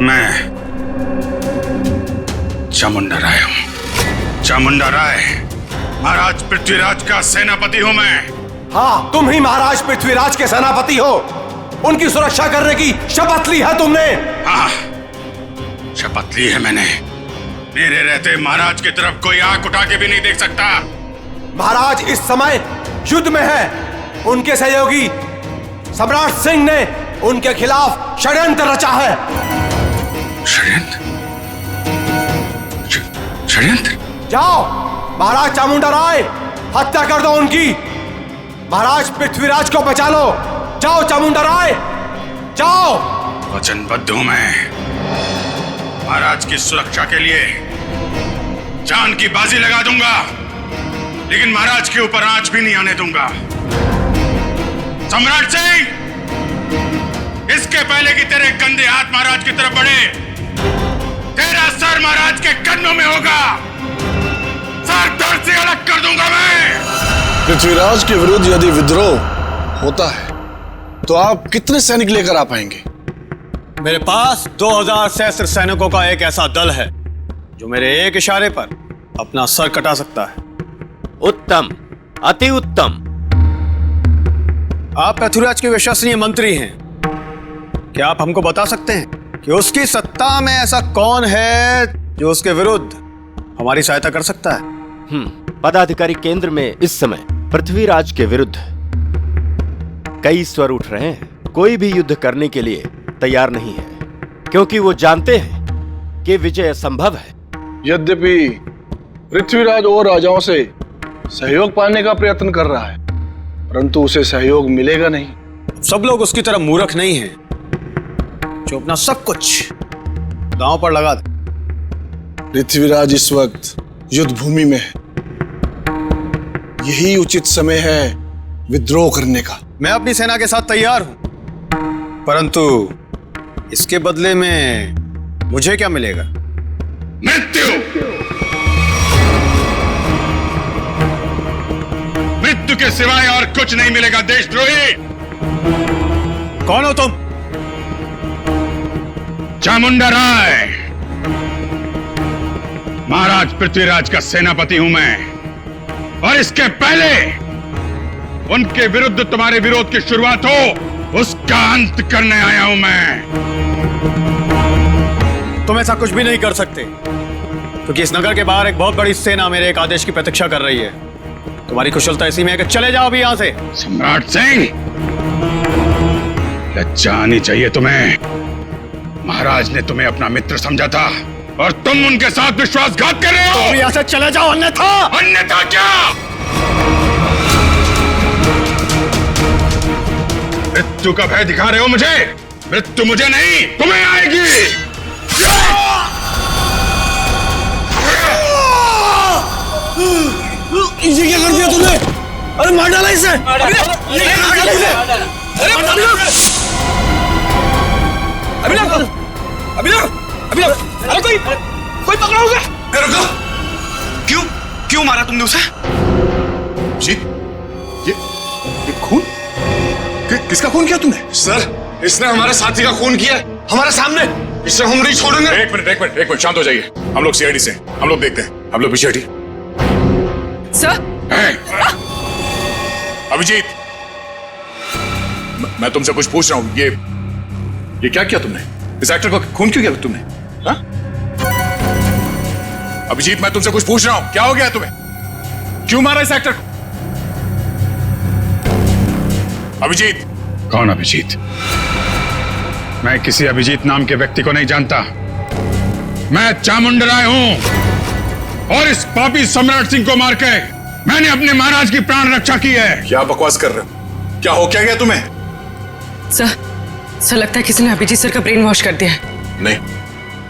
मैं चामुंडा राय हूं। चामुंडा राय, महाराज पृथ्वीराज का सेनापति हूं मैं। हाँ, तुम ही महाराज पृथ्वीराज के सेनापति हो। उनकी सुरक्षा करने की शपथ ली है तुमने। हाँ, शपथ ली है मैंने। मेरे रहते महाराज की तरफ कोई आंख उठा के भी नहीं देख सकता। महाराज इस समय युद्ध में है। उनके सहयोगी सम्राट सिंह ने उनके खिलाफ षड्यंत्र रचा है। षड्यंत्र? जाओ महाराज चामुंडा राय, हत्या कर दो उनकी। महाराज पृथ्वीराज को बचा लो। जाओ चामुंडा राय, जाओ। वचनबद्ध हूं मैं। महाराज की सुरक्षा के लिए जान की बाजी लगा दूंगा, लेकिन महाराज के ऊपर आंच भी नहीं आने दूंगा। सम्राट सिंह, इसके पहले कि तेरे गंदे हाथ महाराज की तरफ बढ़े, तेरा सर महाराज के कन्नों में होगा। सर धड़ से अलग कर दूंगा मैं। पृथ्वीराज के विरुद्ध यदि विद्रोह होता है तो आप कितने सैनिक लेकर आ पाएंगे? मेरे पास 2000 सहस्त्र सैनिकों का एक ऐसा दल है जो मेरे एक इशारे पर अपना सर कटा सकता है। उत्तम, अति उत्तम। आप पृथ्वीराज के विश्वसनीय मंत्री हैं। क्या आप हमको बता सकते हैं कि उसकी सत्ता में ऐसा कौन है जो उसके विरुद्ध हमारी सहायता कर सकता है? पदाधिकारी केंद्र में इस समय पृथ्वीराज के विरुद्ध कई स्वर उठ रहे हैं। कोई भी युद्ध करने के लिए तैयार नहीं है, क्योंकि वो जानते हैं कि विजय असंभव है। यद्यपि पृथ्वीराज और राजाओं से सहयोग पाने का प्रयत्न कर रहा है, परंतु उसे सहयोग मिलेगा नहीं। सब लोग उसकी तरह मूर्ख नहीं हैं जो अपना सब कुछ दांव पर लगा दे। पृथ्वीराज इस वक्त युद्ध भूमि में है। यही उचित समय है विद्रोह करने का। मैं अपनी सेना के साथ तैयार हूं, परंतु इसके बदले में मुझे क्या मिलेगा? मृत्यु। मृत्यु के सिवाय और कुछ नहीं मिलेगा देशद्रोही। कौन हो तुम? चामुंडा राय। महाराज पृथ्वीराज का सेनापति हूं मैं, और इसके पहले उनके विरुद्ध तुम्हारे विरोध की शुरुआत हो, उसका अंत करने आया हूं मैं। तुम ऐसा कुछ भी नहीं कर सकते, क्योंकि इस नगर के बाहर एक बहुत बड़ी सेना मेरे एक आदेश की प्रतीक्षा कर रही है। तुम्हारी कुशलता इसी में है कि चले जाओ अभी यहां से। सम्राट सिंह, लज्जा आनी चाहिए तुम्हें। महाराज ने तुम्हें अपना मित्र समझा था और तुम उनके साथ विश्वासघात कर रहे हो। तो यहां से चले जाओ, अन्यथा क्या? मृत्यु का भय दिखा रहे हो मुझे? मृत्यु मुझे नहीं, तुम्हें आएगी। ये क्या कर दिया तुमने? अरे मार डाला इसे। अरे कोई पकड़ा होगा? रुको, क्यों मारा तुमने उसे? जी, ये खून? किसका खून किया तुमने? सर, इसने हमारे साथी का खून किया हमारे सामने। इसे हम नहीं छोड़ेंगे। एक मिनट, शांत हो जाइए। हम लोग सीआईडी से, हम लोग देखते हैं। हम लोग पीछे हटिए। सर, अभिजीत, मैं तुमसे कुछ पूछ रहा हूं। ये क्या किया तुमने? इस एक्टर को खून क्यों किया तुमने? हा? अभिजीत, मैं तुमसे कुछ पूछ रहा हूं। क्या हो गया तुम्हें? क्यों मारा इस एक्टर को? अभिजीत। कौन अभिजीत? मैं किसी अभिजीत नाम के व्यक्ति को नहीं जानता। मैं चामुंडा राय हूं, और इस पापी सम्राट सिंह को मार के मैंने अपने महाराज की प्राण रक्षा की है। क्या बकवास कर रहे हो? क्या हो क्या गया तुम्हें? सर लगता है किसी ने अभिजीत सर का ब्रेन वॉश कर दिया है। नहीं,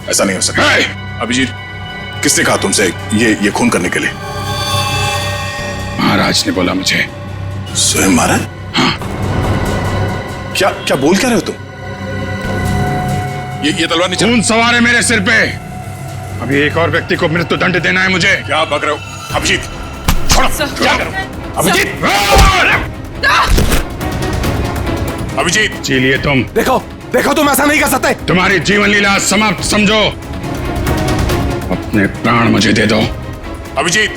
ऐसा नहीं हो सकता। अभिजीत, किसने कहा तुमसे ये खून करने के लिए? महाराज ने बोला मुझे। स्वयं महाराज? हाँ। क्या बोल क्या रहे हो तुम? ये तलवार नीचे। खून सवार है मेरे सिर पे। अभी एक और व्यक्ति को मृत्यु दंड देना है मुझे। क्या बक रहे हो? अभिजीत, छोड़ो। क्या करो? अभिजीत, अभिजीत, चलिए तुम। देखो तुम ऐसा नहीं कर सकते। तुम्हारी जीवन लीला समाप्त समझो। अपने प्राण मुझे दे दो। अभिजीत,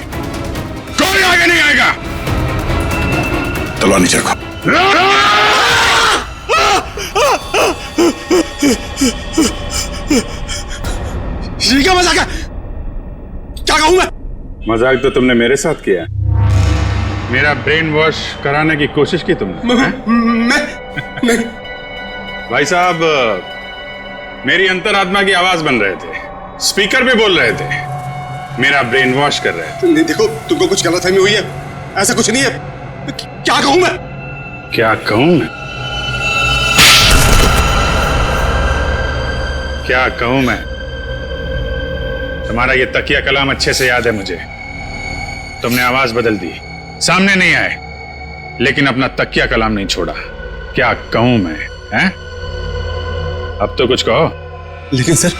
कोई आगे नहीं आएगा। तलवार नीचे रखो। ये क्या मजाक है? क्या कहूं मैं? मजाक तो तुमने मेरे साथ किया। मेरा ब्रेन वॉश कराने की कोशिश की तुमने। नहीं। भाई साहब, मेरी अंतरात्मा की आवाज बन रहे थे, स्पीकर पे बोल रहे थे, मेरा ब्रेन वॉश कर रहे थे। नहीं, देखो, तुमको कुछ गलतफहमी हुई है। ऐसा कुछ नहीं है। क्या कहूं मैं? क्या कहूं मैं? क्या कहूं मैं? तुम्हारा ये तकिया कलाम अच्छे से याद है मुझे। तुमने आवाज बदल दी, सामने नहीं आए, लेकिन अपना तकिया कलाम नहीं छोड़ा। क्या कहूं मैं? हैं? अब तो कुछ कहो। लेकिन सर,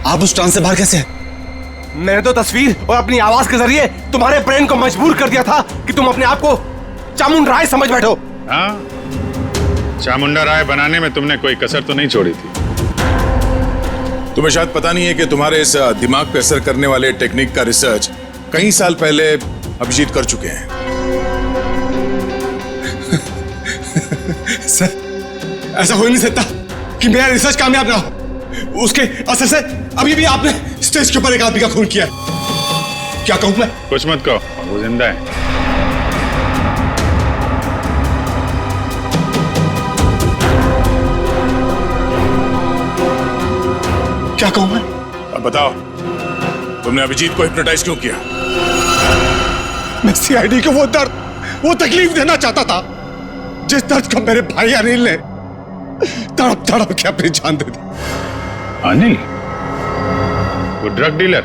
आप उस ट्रांस से बाहर कैसे हैं? मैंने तो तस्वीर और अपनी आवाज के जरिए तुम्हारे ब्रेन को मजबूर कर दिया था कि तुम अपने आप को चामुंडा राय समझ बैठो। हाँ, चामुंडा राय बनाने में तुमने कोई कसर तो नहीं छोड़ी थी। तुम्हें शायद पता नहीं है कि तुम्हारे इस दिमाग पे असर करने वाले टेक्निक का रिसर्च कई साल पहले अभिजीत कर चुके हैं। सर, ऐसा हो ही नहीं सकता कि मेरा रिसर्च कामयाब ना हो। उसके असर से अभी भी आपने स्टेज के ऊपर एक आदमी का खून किया। क्या कहूं मैं? कुछ मत कहो, वो जिंदा है। क्या कहूं मैं? अब बताओ, तुमने अभिजीत को हिप्नोटाइज क्यों किया? मैं सीआईडी को वो दर्द, वो तकलीफ देना चाहता था जिस दर्द को मेरे भाई अनिल ने तड़प तड़प के अपनी जान दे दी। अनिल, वो ड्रग डीलर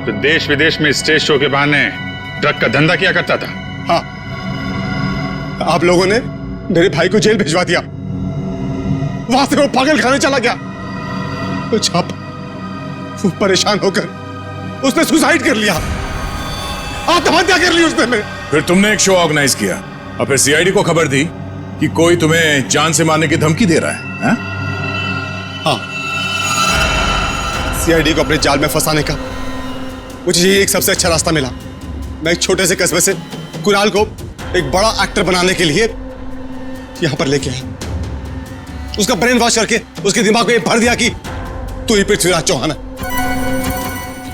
जो देश विदेश में स्टेज शो के बहाने ड्रग का धंधा किया करता था। हाँ, आप लोगों ने मेरे भाई को जेल भिजवा दिया, वहां से वो पागल खाने चला गया। वो परेशान होकर उसने सुसाइड कर लिया, आत्महत्या कर ली उसने। फिर तुमने एक शो ऑर्गेनाइज किया और फिर सीआईडी को खबर दी कि कोई तुम्हें जान से मारने की धमकी दे रहा है, हाँ, सीआईडी को अपने जाल में फंसाने का मुझे यही एक सबसे अच्छा रास्ता मिला। मैं एक छोटे से कस्बे से कुणाल को एक बड़ा एक्टर बनाने के लिए यहां पर लेके आया। उसका ब्रेन वॉश करके उसके दिमाग में भर दिया कि तू ही पृथ्वीराज चौहान है।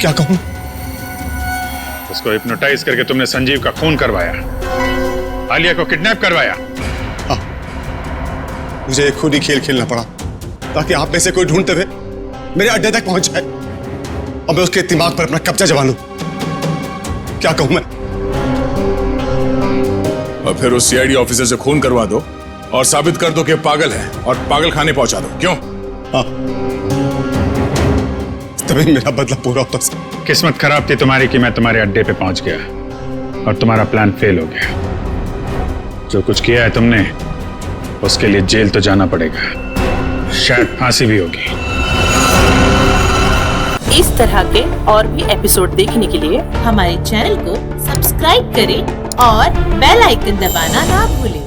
क्या कहूं? उसको हिप्नोटाइज करके तुमने संजीव का खून करवाया, आलिया को किडनैप करवाया। हाँ, मुझे खुद ही खेल खेलना पड़ा ताकि आप में से कोई ढूंढते हुए मेरे अड्डे तक पहुंच जाए और मैं उसके दिमाग पर अपना कब्जा जमा लूं। क्या कहूं मैं? और फिर उस सीआईडी ऑफिसर से खून करवा दो और साबित कर दो कि पागल है और पागल खाने पहुंचा दो। क्यों? हाँ, तभी मेरा बदला पूरा होता सर। किस्मत खराब थी तुम्हारी कि मैं तुम्हारे अड्डे पे पहुंच गया और तुम्हारा प्लान फेल हो गया। जो कुछ किया है तुमने, उसके लिए जेल तो जाना पड़ेगा, शायद फांसी भी होगी। इस तरह के और भी एपिसोड देखने के लिए हमारे चैनल को सब्सक्राइब करें और बेल आइकन दबाना ना भूलें।